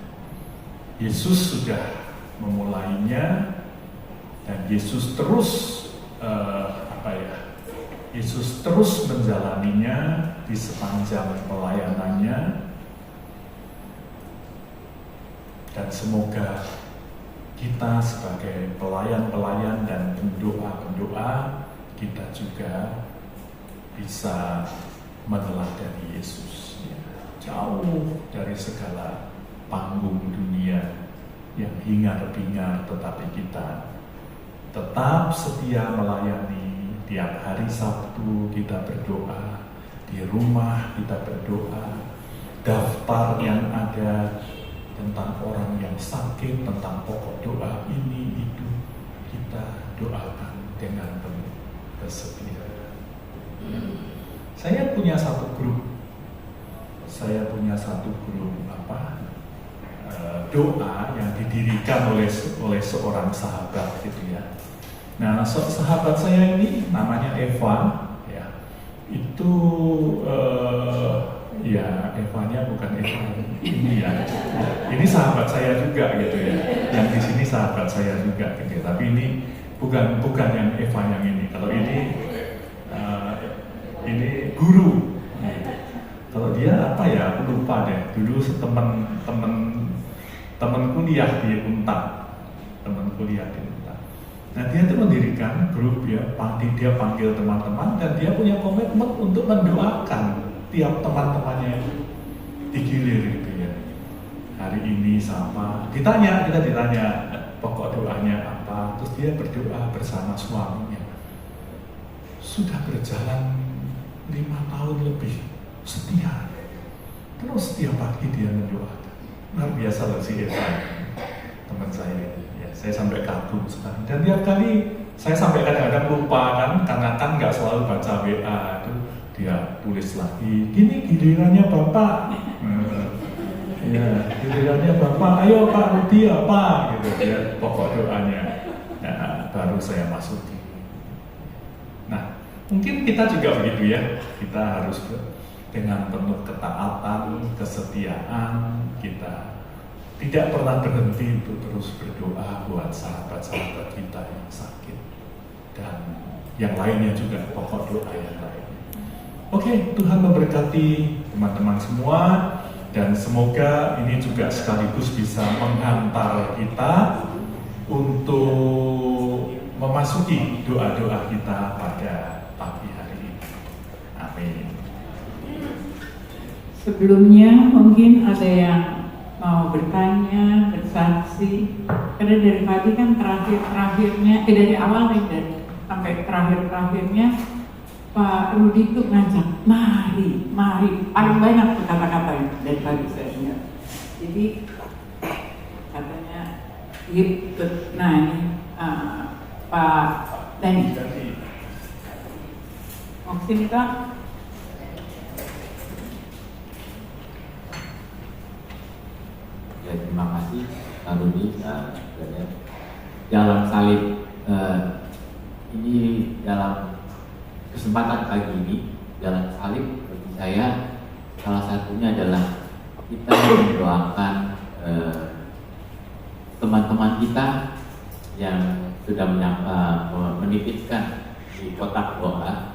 Yesus sudah memulainya, dan Yesus terus Yesus terus menjalaninya di sepanjang pelayanannya. Dan semoga kita sebagai pelayan-pelayan dan pendoa-pendoa, kita juga bisa meneladani Yesus, ya, jauh dari segala panggung dunia yang hingar-bingar, tetapi kita tetap setia melayani. Tiap hari Sabtu kita berdoa, di rumah kita berdoa, daftar yang ada tentang orang yang sakit, tentang pokok doa ini itu, kita doakan dengan penuh kesetiaan. Saya punya satu grup doa yang didirikan oleh seorang sahabat gitu ya. Nah, sahabat saya ini namanya Eva, ya. Itu ya, Evanya bukan Eva ini ya. Ini sahabat saya juga gitu ya. Yang di sini sahabat saya juga gitu. Tapi ini bukan yang Eva yang ini. Kalau ini guru. Kalau dia apa ya? Aku lupa dulu teman kuliah di Unpad, Nah dia itu mendirikan grup ya, dia panggil teman-teman dan dia punya komitmen untuk mendoakan tiap teman-temannya digilir gitu ya. Hari ini sama, kita ditanya pokok doanya apa, terus dia berdoa bersama suaminya. Sudah berjalan 5 tahun lebih setia. Terus setiap pagi dia mendoakan. Luar biasa loh si Evan, teman saya. Ya, saya sampai kagum sekali. Dan tiap kali saya sampai kadang-kadang lupa karena kan nggak selalu baca WA itu dia tulis lagi. Gini gilirannya Bapak. Ya, gilirannya Bapak. Ayo Pak Rudi apa? Gitu dia pokok doanya. Nah, baru saya masuki. Nah, mungkin kita juga begitu ya. Kita harus dengan penuh ketaatan, kesetiaan, kita tidak pernah berhenti untuk terus berdoa buat sahabat-sahabat kita yang sakit dan yang lainnya juga, pokok doa yang lainnya. Oke, Tuhan memberkati teman-teman semua dan semoga ini juga sekaligus bisa menghantar kita untuk memasuki doa-doa kita pada pagi hari ini. Amin. Sebelumnya mungkin ada yang mau bertanya, bersaksi, karena dari pagi kan terakhirnya, dari awal nih sampai terakhirnya Pak Rudi itu ngajak, mari, paling banyak tuh kata-kata dari pagi saya dengar. Jadi katanya, nah ini Pak Dani, mau kesini Kak? Ya, terima kasih Pak Rudi. Dalam salib ini, dalam kesempatan pagi ini, jalan salib bagi saya salah satunya adalah kita mendoakan teman-teman kita yang sudah menitipkan di kotak doa,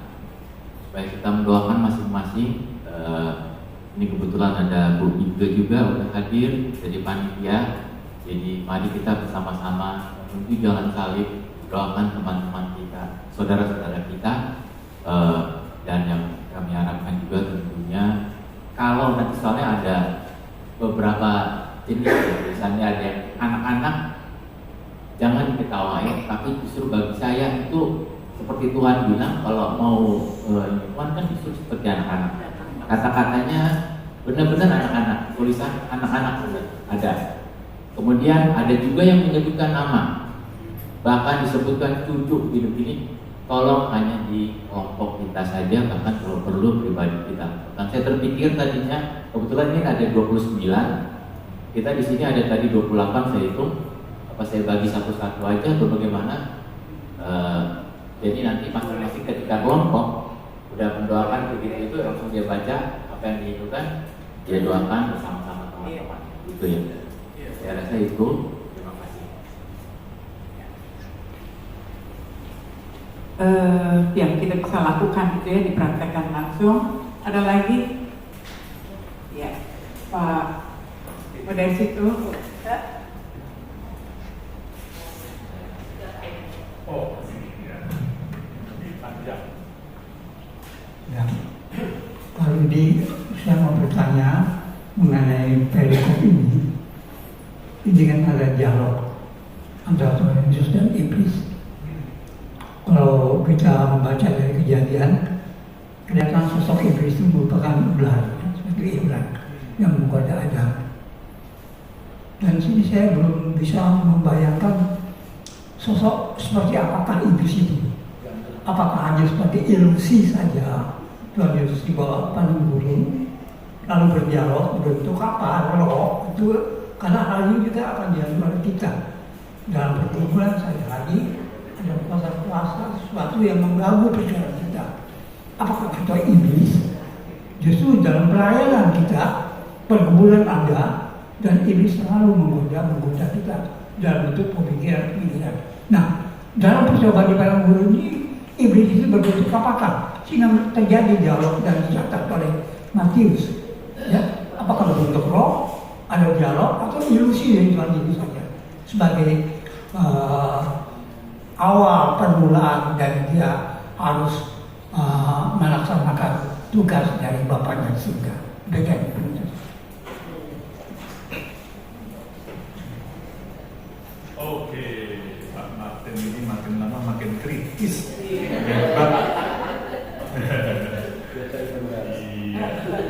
supaya kita mendoakan masing-masing. Ini kebetulan ada Bu Iga juga udah hadir jadi panitia. Jadi mari kita bersama-sama menuju jalan salib, doakan teman-teman kita, saudara-saudara kita, dan yang kami harapkan juga tentunya kalau nanti soalnya ada beberapa jenis, misalnya ada yang anak-anak jangan diketawain, tapi justru bagi saya itu seperti Tuhan bilang kalau mau Tuhan kan justru seperti anak-anak. Kata-katanya benar-benar anak-anak, tulisan anak-anak ada. Kemudian ada juga yang menyebutkan nama, bahkan disebutkan cucu hidup ini. Tolong hanya di kelompok kita saja, bahkan kalau perlu pribadi kita. Dan saya terpikir tadinya, kebetulan ini ada 29, kita di sini ada tadi 28, saya hitung. Apa saya bagi satu-satu aja atau bagaimana? Jadi nanti masing-masing ketika kelompok udah mendoakan begitu itu langsung dia baca apa yang diinginkan, dia doakan bersama-sama teman-teman. Itu ya. Saya rasa itu. Terima kasih. Yang kita bisa lakukan itu ya, dipraktekkan langsung. Ada lagi? Ya, Pak. Dari situ. Oh, ini ya. Lebih panjang. Ya, Pak Rudi, saya mau bertanya mengenai perikop ini. Ini kan ada dialog antara Tuhan Yesus dan iblis. Kalau kita membaca dari Kejadian, kelihatan sosok iblis itu merupakan ular, seperti ular yang menggoda Adam. Dan sini saya belum bisa membayangkan sosok seperti apakah iblis itu. Apakah hanya seperti ilusi saja Tuhan Yesus dibawa padang gurun lalu berdialog berbentuk kapal roh itu, karena hal ini juga akan dialami oleh kita dalam pergumulan sehari-hari. Ada kuasa-kuasa sesuatu yang mengganggu perjalanan kita. Apakah kita iblis? Justru dalam pelayanan kita, pergumulan ada dan iblis selalu menggoda kita dalam bentuk pemikiran-pemikiran. Nah, dalam percobaan di padang gurun ini, iblis itu berbentuk apakah? Sehingga terjadi dialog dan dicatat oleh Matius. Ya, apakah berbentuk roh ilusi cuma itu saja sebagai awal permulaan dan dia harus melaksanakan tugas dari Bapaknya di surga. Demikian itu. Oke, Pak Martin ini makin lama makin kritis. Hebat. Iya.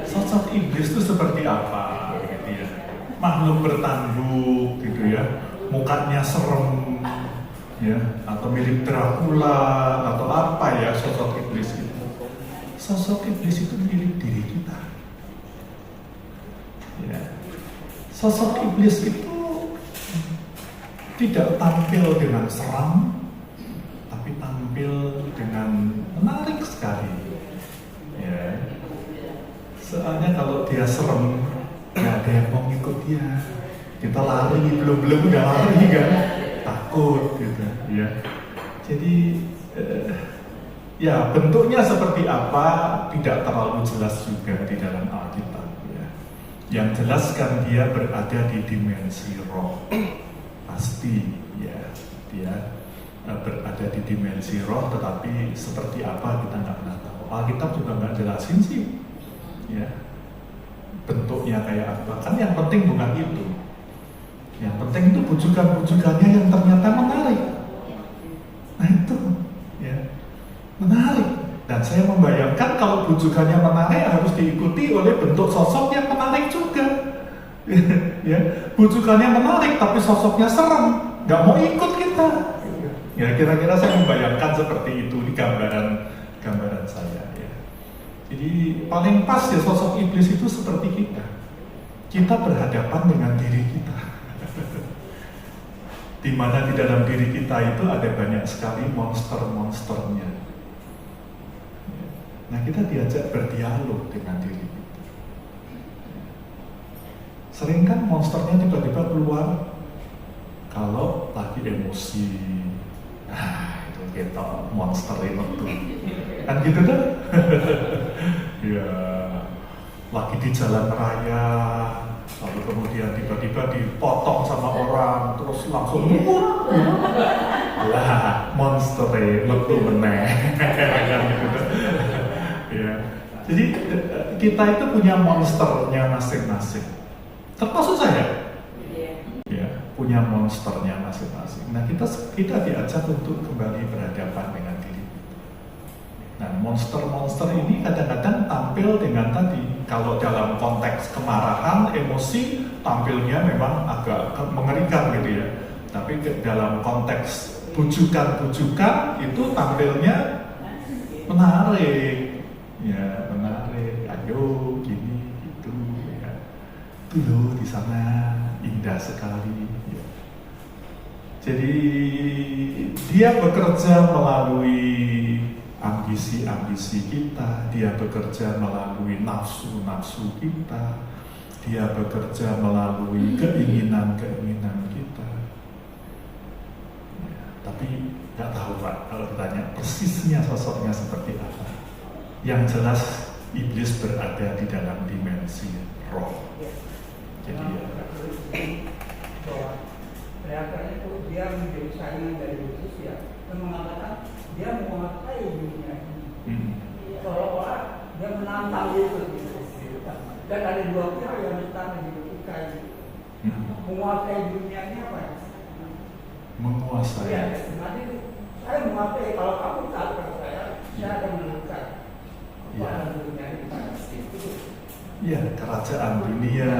Sosok iblis itu seperti apa? Gitu ya. Makhluk bertanduk, gitu ya. Mukanya serem, ya, atau mirip Dracula, atau apa ya sosok iblis itu? Sosok iblis itu mirip diri kita. Ya. Sosok iblis itu tidak tampil dengan seram, tapi tampil dengan menarik sekali. Ya. Soalnya kalau dia serem, nggak ada yang mau ngikut dia. Kita lari, belum udah lari kan, takut gitu. Ya. Jadi ya bentuknya seperti apa tidak terlalu jelas juga di dalam Alkitab. Ya. Yang jelas kan dia berada di dimensi roh. Pasti ya dia berada di dimensi roh, tetapi seperti apa kita nggak pernah tahu. Alkitab juga nggak jelasin sih, ya bentuknya kayak apa. Kan yang penting bukan itu. Yang penting itu bujukan-bujukannya yang ternyata menarik. Nah itu, ya menarik. Dan saya membayangkan kalau bujukannya menarik harus diikuti oleh bentuk sosok yang menarik juga. Ya, bujukannya menarik tapi sosoknya serem, nggak mau ikut kita. Ya kira-kira saya membayangkan seperti itu di gambaran saya. Ya. Jadi paling pas ya sosok iblis itu seperti kita. Kita berhadapan dengan diri kita. Di mana di dalam diri kita itu ada banyak sekali monster-monsternya. Nah kita diajak berdialog dengan diri kita. Sering kan monsternya tiba-tiba keluar kalau lagi emosi. Itu kita monster itu kan gitu kan? Ya, lagi di jalan raya, lalu kemudian tiba-tiba dipotong sama orang, terus langsung lah monster metu meneh. Ya, jadi kita itu punya monsternya masing-masing. Termasuk saya, ya punya monsternya masing-masing. Nah kita diajak untuk kembali berhadapan dengan diri. Nah monster-monster ini kadang-kadang tampil dengan tadi. Kalau dalam konteks kemarahan, emosi tampilnya memang agak mengerikan gitu ya. Tapi dalam konteks bujukan-bujukan itu tampilnya menarik, ya menarik. Ayo gini. Itu loh di sana indah sekali. Ya. Jadi dia bekerja melalui ambisi-ambisi kita, dia bekerja melalui nafsu-nafsu kita, dia bekerja melalui keinginan-keinginan kita. Ya, tapi nggak tahu Pak kalau ditanya persisnya sosoknya seperti apa. Yang jelas iblis berada di dalam dimensi roh. Jadi kelihatannya itu dia menjadi saingan dari Yesus ya, dan mengatakan dia menguasai dunia ini. Seolah-olah dia menantang Yesus gitu. Dan ada dua pihak yang ditanya di ketika itu. Menguasai dunia ini apa ya? Menguasai. Ya, nanti saya menguasai, kalau kamu taat pada saya akan menentukan kekuasaan dunia ini pada itu. Ya, kerajaan dunia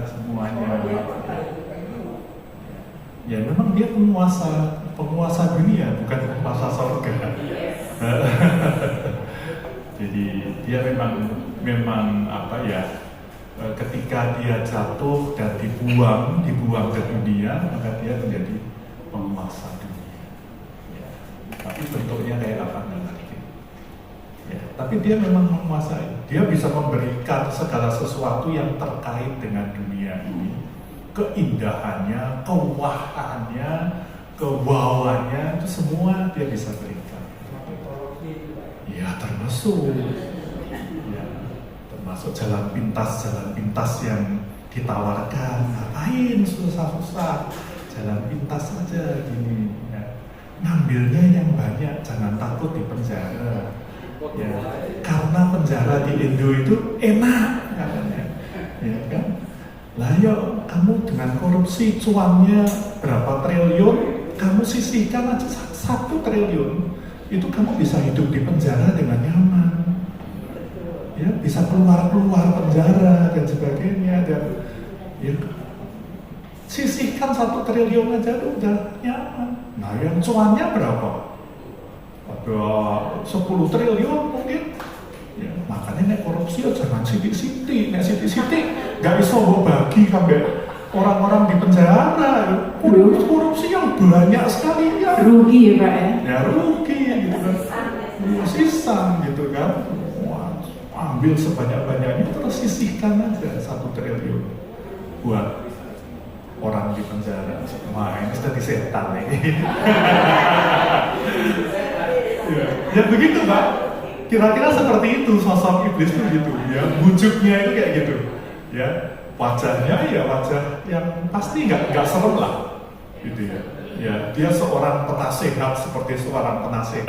semuanya. Ya, memang dia penguasa dunia, bukan penguasa surga. Jadi dia memang apa ya? Ketika dia jatuh dan dibuang ke dunia, maka dia menjadi penguasa dunia. Ya. Tapi bentuknya kayak apa nanti? Ya, tapi dia memang menguasai. Dia bisa memberikan segala sesuatu yang terkait dengan dunia ini, keindahannya, kewahannya, kewawannya, itu semua dia bisa berikan. Ya, termasuk jalan pintas yang ditawarkan, ngapain susah-susah, jalan pintas saja gini. Ya. Ngambilnya yang banyak, jangan takut di penjara. Ya, karena penjara di Indo itu enak katanya, ya kan? Lah yuk, kamu dengan korupsi cuannya berapa triliun, kamu sisihkan aja 1 triliun, itu kamu bisa hidup di penjara dengan nyaman, ya bisa keluar penjara dan sebagainya, dan ya sisihkan 1 triliun aja udah nyaman. Nah yang cuannya berapa? Ada 10 triliun mungkin. Ya, makanya nek korupsi ya jangan sidik-sidik, nek sidik-sidik nggak bisa bagi sampai orang-orang di penjara. Korupsi yang banyak sekali ya. Rugi ya Pak ya? Ya rugi gitu kan. Sisam gitu kan. Wah, ambil sebanyak-banyaknya terus sisihkan aja 1 triliun buat orang di penjara. Wah ini sudah disetan nih. Ya begitu Pak. Kira-kira seperti itu sosok iblis itu gitu ya, wujudnya itu kayak gitu ya, wajahnya ya wajah yang pasti nggak serem lah gitu ya. Ya dia seorang penasehat, seperti seorang penasehat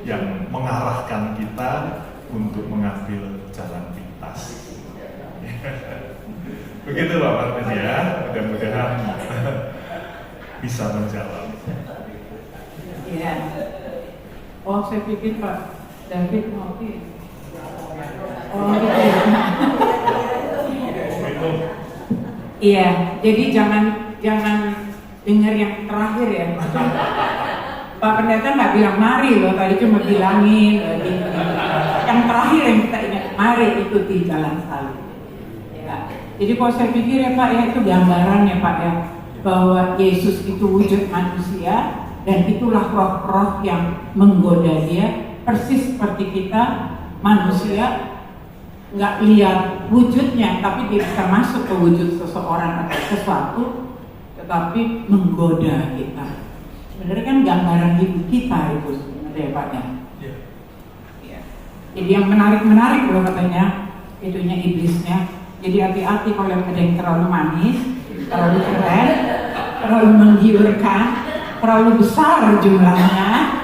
yang mengarahkan kita untuk mengambil jalan pintas. Begitu Pak Martin ya, mudah-mudahan bisa menjawab. Iya. Oh saya pikir Pak David ngopi. Oh gitu. Iya, jadi jangan dengar yang terakhir ya. Pak Pendeta nggak bilang mari loh, tadi cuma bilangin. Yang terakhir yang kita ingat, mari ikuti jalan salib. Ya. Jadi kalau saya pikir ya Pak ya, itu gambaran ya Pak ya, bahwa Yesus itu wujud manusia dan itulah roh-roh yang menggoda dia. Persis seperti kita manusia nggak lihat wujudnya, tapi dia bisa masuk ke wujud seseorang atau sesuatu, tetapi menggoda kita. Sebenarnya kan gambaran hidup kita itu sebenarnya Pak ya. Ya. Jadi yang menarik loh katanya itunya iblisnya. Jadi hati-hati kalau yang ada yang terlalu manis, terlalu keren, terlalu menggiurkan, terlalu besar jumlahnya.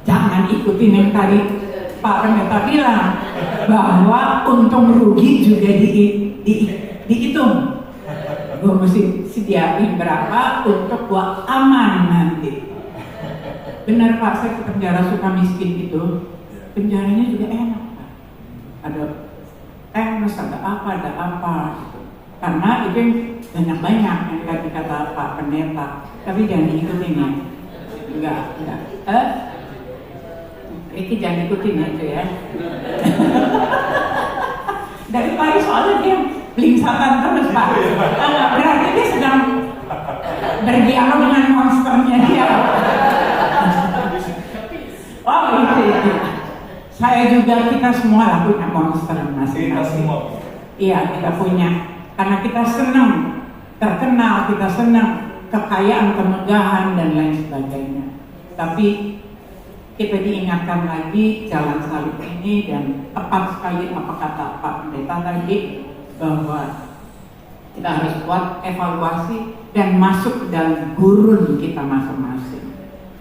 Jangan ikutin yang tadi Pak Pendeta bilang bahwa untung rugi juga dihitung. Gue mesti sediain berapa untuk gua aman nanti. Benar Pak, saya ke penjara Sukamiskin itu, penjaranya juga enak Pak. Ada tenis, ada apa gitu. Karena itu yang banyak yang tadi kata Pak Pendeta. Tapi jangan diikutin ya. Enggak. Itu jangan ikutin aja ya. Dari pagi soalnya dia blingsatan terus Pak. Berarti dia sedang berdialog dengan monsternya dia. Oh itu ya. Saya juga, kita semua lah punya monster masing-masing. Iya kita punya. Karena kita senang terkenal, kita senang kekayaan, kemegahan dan lain sebagainya. Tapi kita diingatkan lagi jalan salib ini, dan tepat sekali apa kata Pak Pendeta tadi, bahwa kita harus buat evaluasi dan masuk ke dalam gurun kita masing-masing.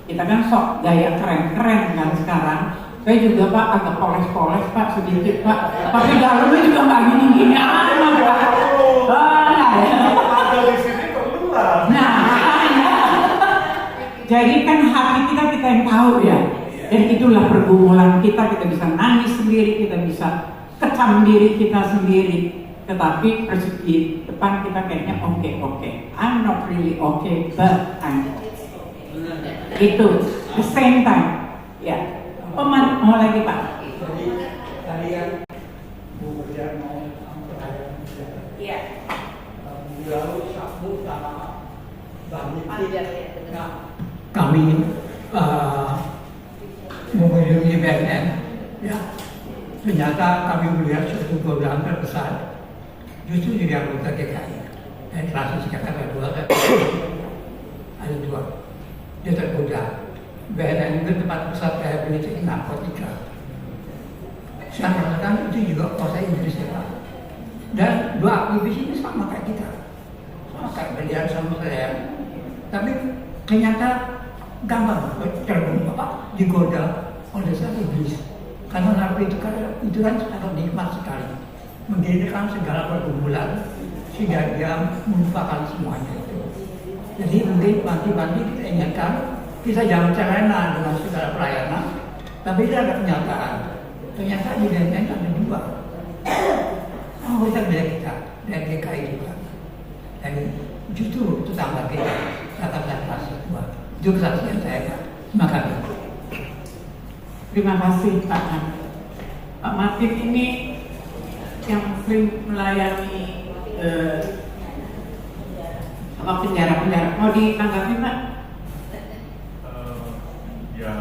Kita kan sok gaya keren-keren kan sekarang. Saya juga Pak agak poles-poles Pak sedikit Pak, tapi dalamnya juga nggak gini-gini amat Pak. Ada di sini perlu lah. Nah, jadi kan hati kita yang tahu ya. Dan itulah pergumulan kita bisa nangis sendiri, kita bisa kecam diri kita sendiri. Tetapi persegi depan kita kayaknya oke. I'm not really okay, but I'm okay. Itu the same time. Ya. Mau lagi Pak? Jadi kalian mau kerja mau perayaan kerja. Iya. Lalu Sabtu sama Bang Kami mengunjungi BNN, ya, ternyata kami melihat suatu program terbesar justru di anggota DKI. Dan kelas sekarang ada dua, dia tergoda. BNN itu tempat pusat rehabilitasi narkotika. Saya mengatakan itu juga bahasa Inggris ya Pak. Dan dua aktivis ini sama kayak kita, sama kayak beliau sama saya. Tapi ternyata gampang digoda oleh sang iblis. Karena nabi itu kan sangat nikmat sekali, mendirikan segala pergumulan sehingga dia melupakan semuanya itu. Jadi mungkin nanti kita ingatkan, kita jangan terlena dengan segala pelayanan, tapi itu ada kenyataan. Ternyata di dunia ini ada dua. Anggota kita dari GKI juga. Dan justru tetangga kita katakan kelas dua. Itu kesaksian saya, Pak. Terima kasih. Terima kasih Pak. Pak Martin ini yang sering melayani penjara-penjara. Mau ditanggapi Pak? Ya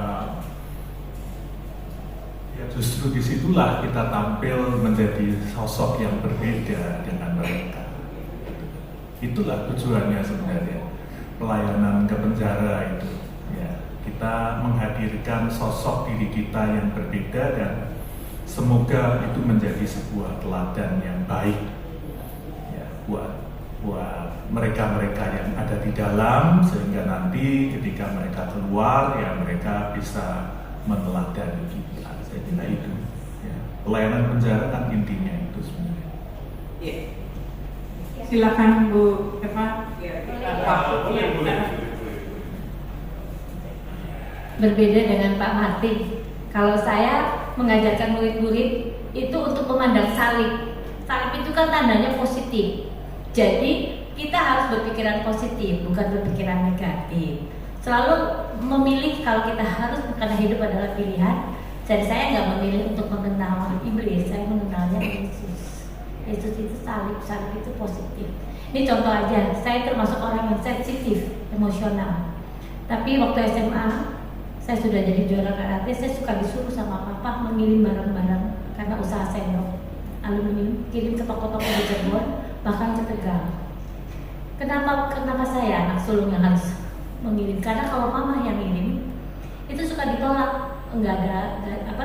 justru disitulah kita tampil menjadi sosok yang berbeda dengan mereka. Itulah tujuannya sebenarnya pelayanan ke penjara itu. Ya, kita menghadirkan sosok diri kita yang berbeda dan semoga itu menjadi sebuah teladan yang baik ya, buat mereka-mereka yang ada di dalam, sehingga nanti ketika mereka keluar ya mereka bisa meneladani kita. Saya kira itu ya. Pelayanan penjara kan intinya itu sebenarnya. Ya. Silakan Bu Eva. Berbeda dengan Pak Martin, kalau saya mengajarkan murid-murid itu untuk memandang salib. Salib itu kan tandanya positif. Jadi kita harus berpikiran positif, bukan berpikiran negatif. Selalu memilih, kalau kita harus, karena hidup adalah pilihan. Jadi saya nggak memilih untuk mengenal iblis, saya mengenalnya Yesus. Yesus itu salib itu positif. Ini contoh aja, saya termasuk orang yang sensitif, emosional. Tapi waktu SMA, saya sudah jadi juara karate, saya suka disuruh sama papa mengirim barang-barang karena usaha sendok aluminium, kirim ke toko-toko di Cirebon, bahkan ke Tegal. Kenapa saya anak sulung yang harus mengirim? Karena kalau mama yang ngirim itu suka ditolak, enggak ada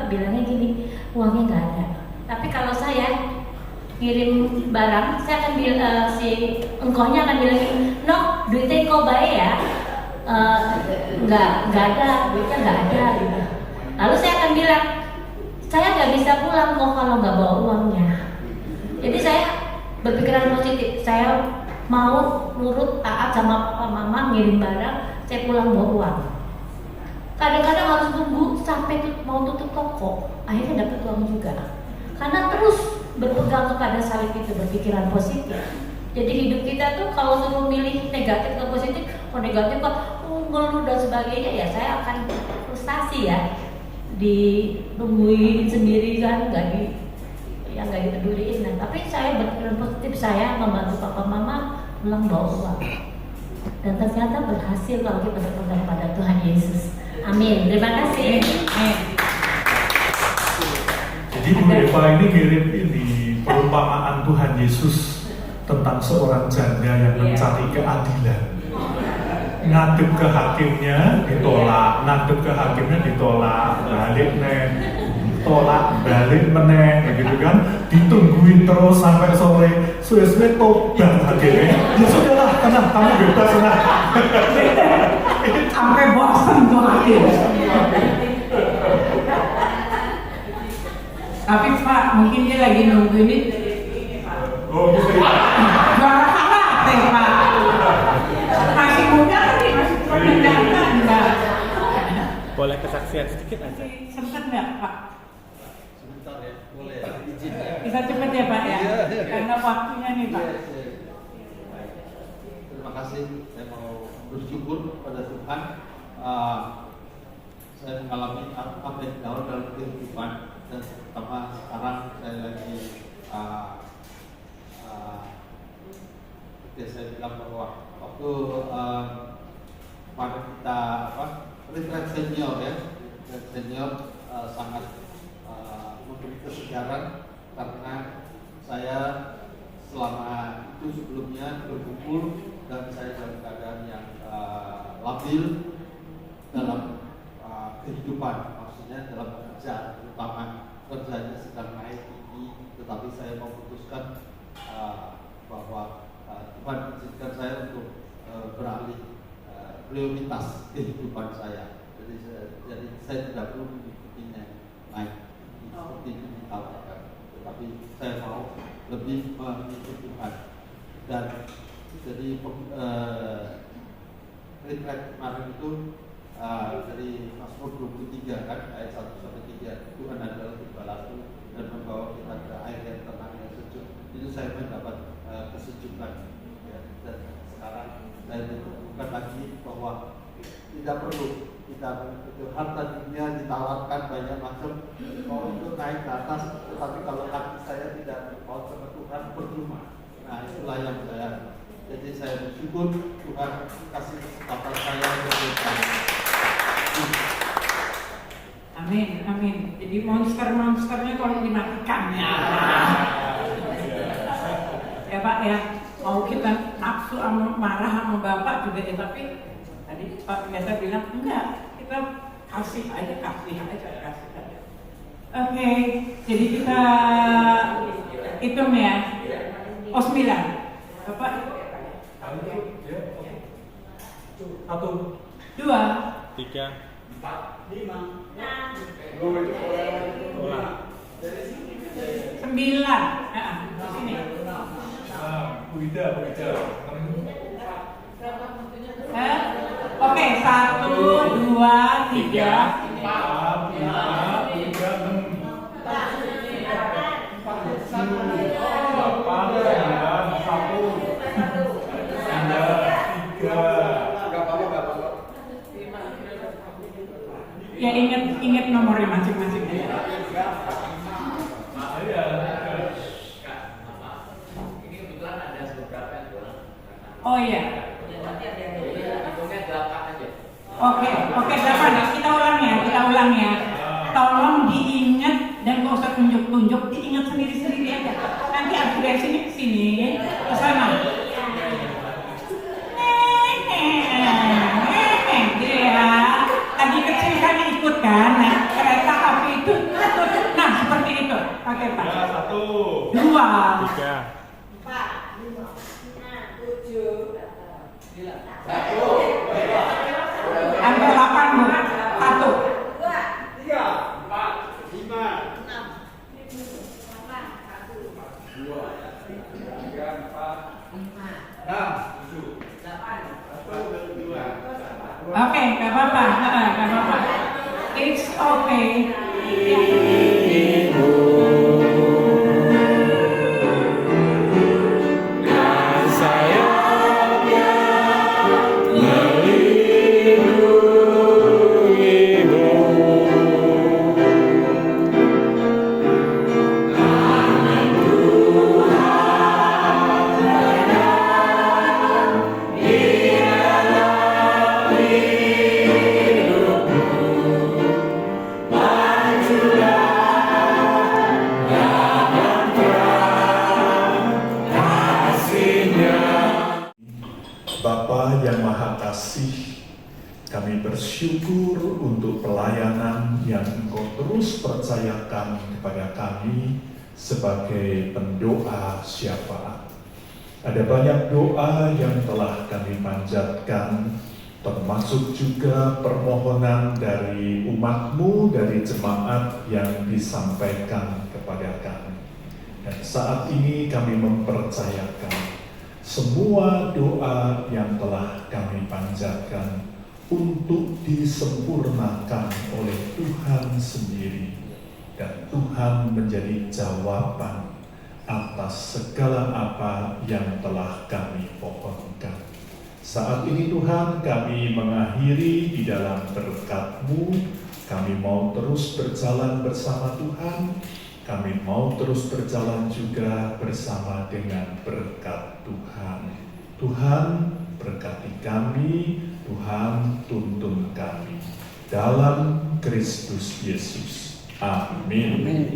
bilangnya gini, uangnya enggak ada. Tapi kalau saya ngirim barang, saya akan bilang, si engkohnya akan bilang, no, duitnya kau bayar ya, enggak ada, duitnya enggak ada gitu. Lalu saya akan bilang, saya nggak bisa pulang kok kalau nggak bawa uangnya. Jadi saya berpikiran positif, saya mau nurut taat sama papa mama, ngirim barang, saya pulang bawa uang. Kadang-kadang harus tunggu sampai mau tutup toko, akhirnya dapat uang juga. Karena terus berpegang kepada salib itu, berpikiran positif. Jadi hidup kita tuh kalau suruh milih negatif atau positif, negatif kok ngeluh dan sebagainya, ya saya akan frustasi ya, ditungguin sendiri kan, nggak dipeduliin. Nah, tapi saya berpikiran positif, saya membantu papa mama pulang bawa uang, dan ternyata berhasil kalau kita berpegang pada Tuhan Yesus. Amin. Terima kasih. Jadi Bu Eva ini mirip ini perumpamaan Tuhan Yesus tentang seorang janda yang mencari keadilan. Ngadep ke hakimnya ditolak, ngadep ke hakimnya ditolak, balik tolak, balik meneng, gitu kan, ditungguin terus sampai sore, suwe-suwe tobat hakimnya. Ya sudahlah, tenang, kamu bebas tenang. Sampai bosan tuh hakim. Tapi Pak, mungkin dia lagi nungguin ini. Oh, gitu ya. Juara karate Pak. Masih muda kan nih, masih mendengarkan enggak? Boleh kesaksian sedikit aja. Sempat nggak Pak? Sebentar ya, boleh izin ya. Bisa cepat ya Pak ya? Karena waktunya nih Pak. Terima kasih, saya mau bersyukur pada Tuhan. Saya mengalami apa yang jauh dalam kehidupan, dan terutama sekarang saya lagi saya bilang bahwa waktu pada kita retret senior ya, senior sangat memberi kesegaran, karena saya selama itu sebelumnya berkumpul dan saya dalam keadaan yang labil dalam kehidupan, maksudnya dalam kerja, terutama kerjanya sedang naik tinggi, tetapi saya memutuskan bahwa Tuhan izinkan saya untuk beralih prioritas kehidupan saya. Jadi saya tidak perlu mengikutinya naik seperti itu dikatakan, tetapi saya mau lebih mengikuti Tuhan. Dan jadi retreat kemarin itu dari Mazmur 23 kan ayat 1-3, Tuhan adalah gembalaku dan membawa kita ke air yang tenang yang sejuk. Itu saya mendapat kesejukan ya. Dan sekarang saya ditemukan lagi bahwa tidak perlu kita harta dunia ditawarkan banyak macam mau untuk naik ke atas, tetapi kalau hati saya tidak berpaut sama Tuhan percuma. Nah itulah yang jadi saya bersyukur Tuhan kasih kesempatan saya untuk bertanya. Amin, amin. Jadi monster-monsternya kalau dimatikan ya. Ya Pak ya, mau kita nafsu marah sama Bapak juga ya, tapi tadi Pak biasa bilang enggak, kita kasih aja. Oke, jadi kita hitung ya. 9. Bapak 1, 2, 3, 4, 5, 9. Di sini. Bu Ida. Oke, 1, 2, 3, 4, 5, 6, 8, 9, 1. Ya ingat nomornya masing-masing aja. Oh iya. Oke, 8. Kita ulang ya. Tolong diingat dan gak usah tunjuk-tunjuk, diingat sendiri-sendiri aja. Nanti aku dari sini ke sini, ke sana. Gitu ya. Tadi kecil kan ikut kan, nah, kereta api itu ikut. Nah seperti itu. Oke Pak. 1, 2, 3. 4, 5, 6, 7, 8 Bu. 1, 2, 3, 4, 5, 6, Oke, gak apa-apa. It's okay. Bapa yang Maha Kasih, kami bersyukur untuk pelayanan yang Engkau terus percayakan kepada kami sebagai pendoa syafaat. Ada banyak doa yang telah kami panjatkan, termasuk juga permohonan dari umat-Mu, dari jemaat yang disampaikan kepada kami. Dan saat ini kami mempercayakan semua doa yang telah kami panjatkan untuk disempurnakan oleh Tuhan sendiri, dan Tuhan menjadi jawaban atas segala apa yang telah kami pohonkan. Saat ini Tuhan, kami mengakhiri di dalam berkat-Mu. Kami mau terus berjalan bersama Tuhan. Kami mau terus berjalan juga bersama dengan berkat Tuhan. Tuhan berkati kami, Tuhan tuntun kami. Dalam Kristus Yesus. Amin.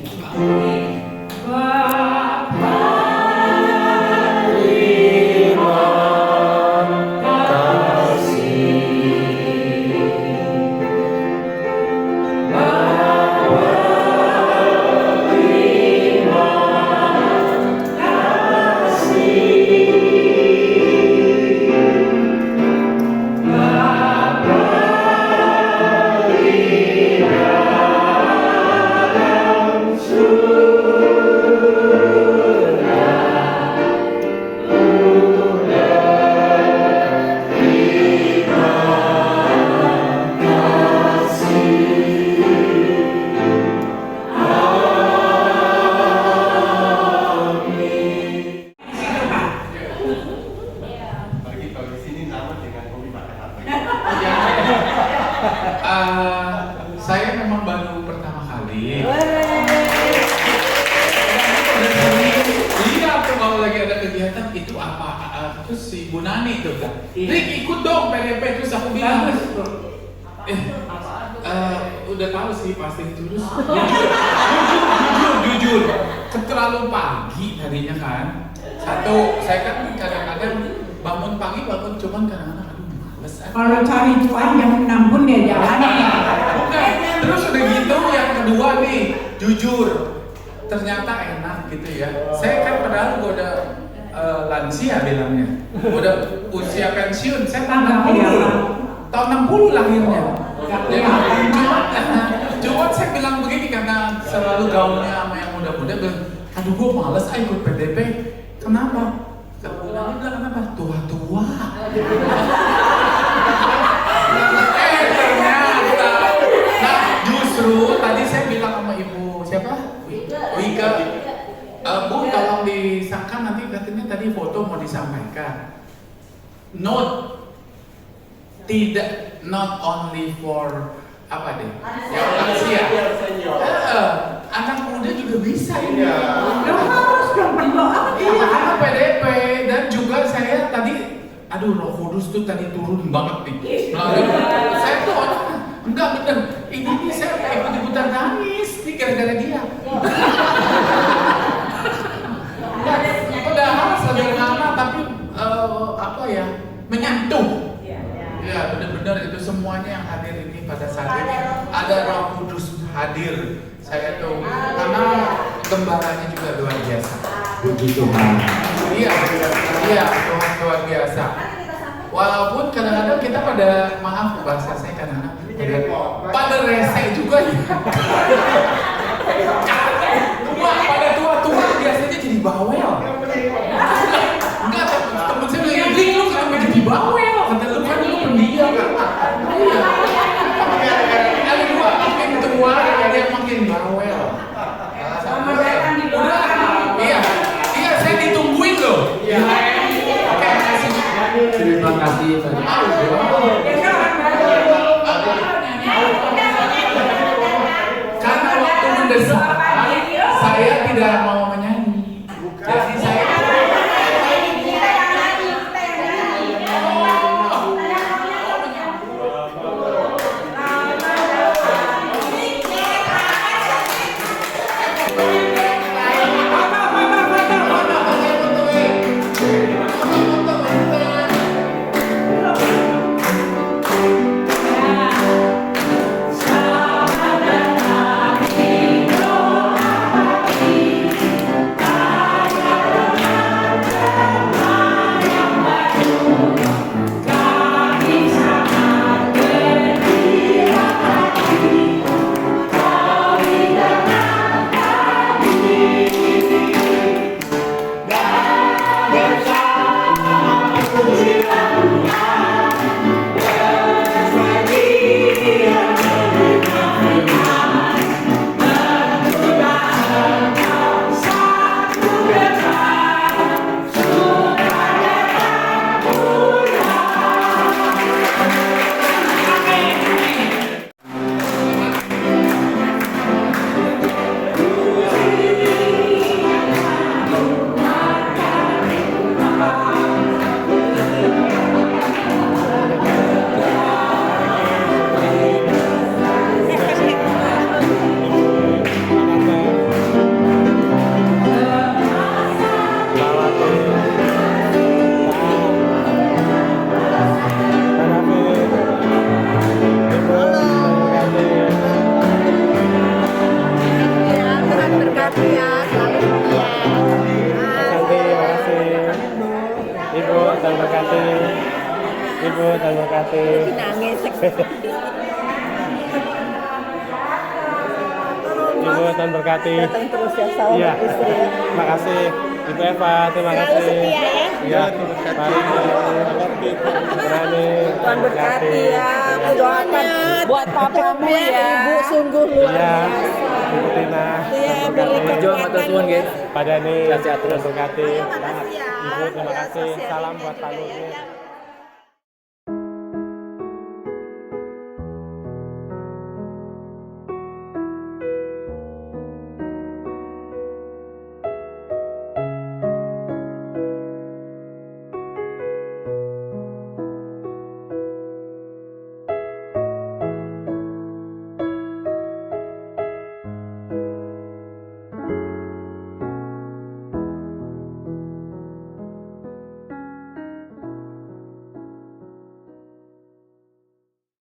terus si Bu Nani tuh kan, Iya. Rik ikut dong PDP, terus aku bilang, Bagus bro. Udah tahu sih pasti terus. Jujur, terlalu pagi tadinya kan. Satu, saya kan kadang-kadang bangun pagi cuman kadang-kadang aduh males. Kalau cari cuan jam 6 pun dia jalan. Bukan. Terus udah gitu yang kedua nih, jujur ternyata enak gitu ya. Saya kan padahal gue udah lansia bilangnya, udah usia pensiun. Saya tahun 60, tahun 60 lahirnya. Jadi cuma saya bilang begini karena selalu gaulnya sama yang muda-muda bilang, aduh gue males ikut PDP. Kenapa? Dia bilang kenapa? Tua-tua. Ternyata. Nah justru tadi saya bilang sama ibu siapa? Wika. Bu tolong disangkan nanti katanya tadi foto mau disampaikan. Note, tidak not only for apa deh? Yang lansia. Anak muda juga bisa ini. Harus dong berdoa. Iya, anak PDP dan juga saya tadi, aduh Roh Kudus tuh tadi turun banget nih. Saya tuh enggak bener. Ini saya ikut-ikutan nangis nih gara-gara dia. Padahal sederhana tapi apa ya, menyentuh. Ya benar-benar itu semuanya yang hadir ini pada saat ini ada Roh Kudus hadir. Saya tuh karena gambarannya juga luar biasa. Puji Tuhan. Iya, Tuhan luar biasa. Walaupun kadang-kadang kita pada maaf bahasa saya kadang-kadang pada rese juga ya. Pada tua-tua biasanya jadi bawel. Enggak, temen saya bilang, Rik lu kenapa jadi bawel? Kata lu kan lu pendiam. Iya. Ada dua, makin tua ada yang makin bawel. Selamat datang di doa. Iya, saya ditungguin loh. Iya. Oke, makasih. Terima kasih Karena waktu mendesak, saya tidak mau menyanyi. Jadi saya Tuhan berkati. Ibu, Tuhan berkati. Nangis. Ibu, Tuhan berkati. Datang terus ya, salam Iya. istri. Terima kasih. Ibu Eva, terima kasih. Setia ya. Iya, mari berani. Tuhan berkati ya. Aku doakan buat papamu ya. Ibu sungguh luar Iya. biasa. Ibu Tina, Iya, beri kekuatan. Pak Dani, Sehat terus. berkati. Terima kasih ya. Ibu, terima kasih. Sosial Salam media buat Pak juga Nurul. ya.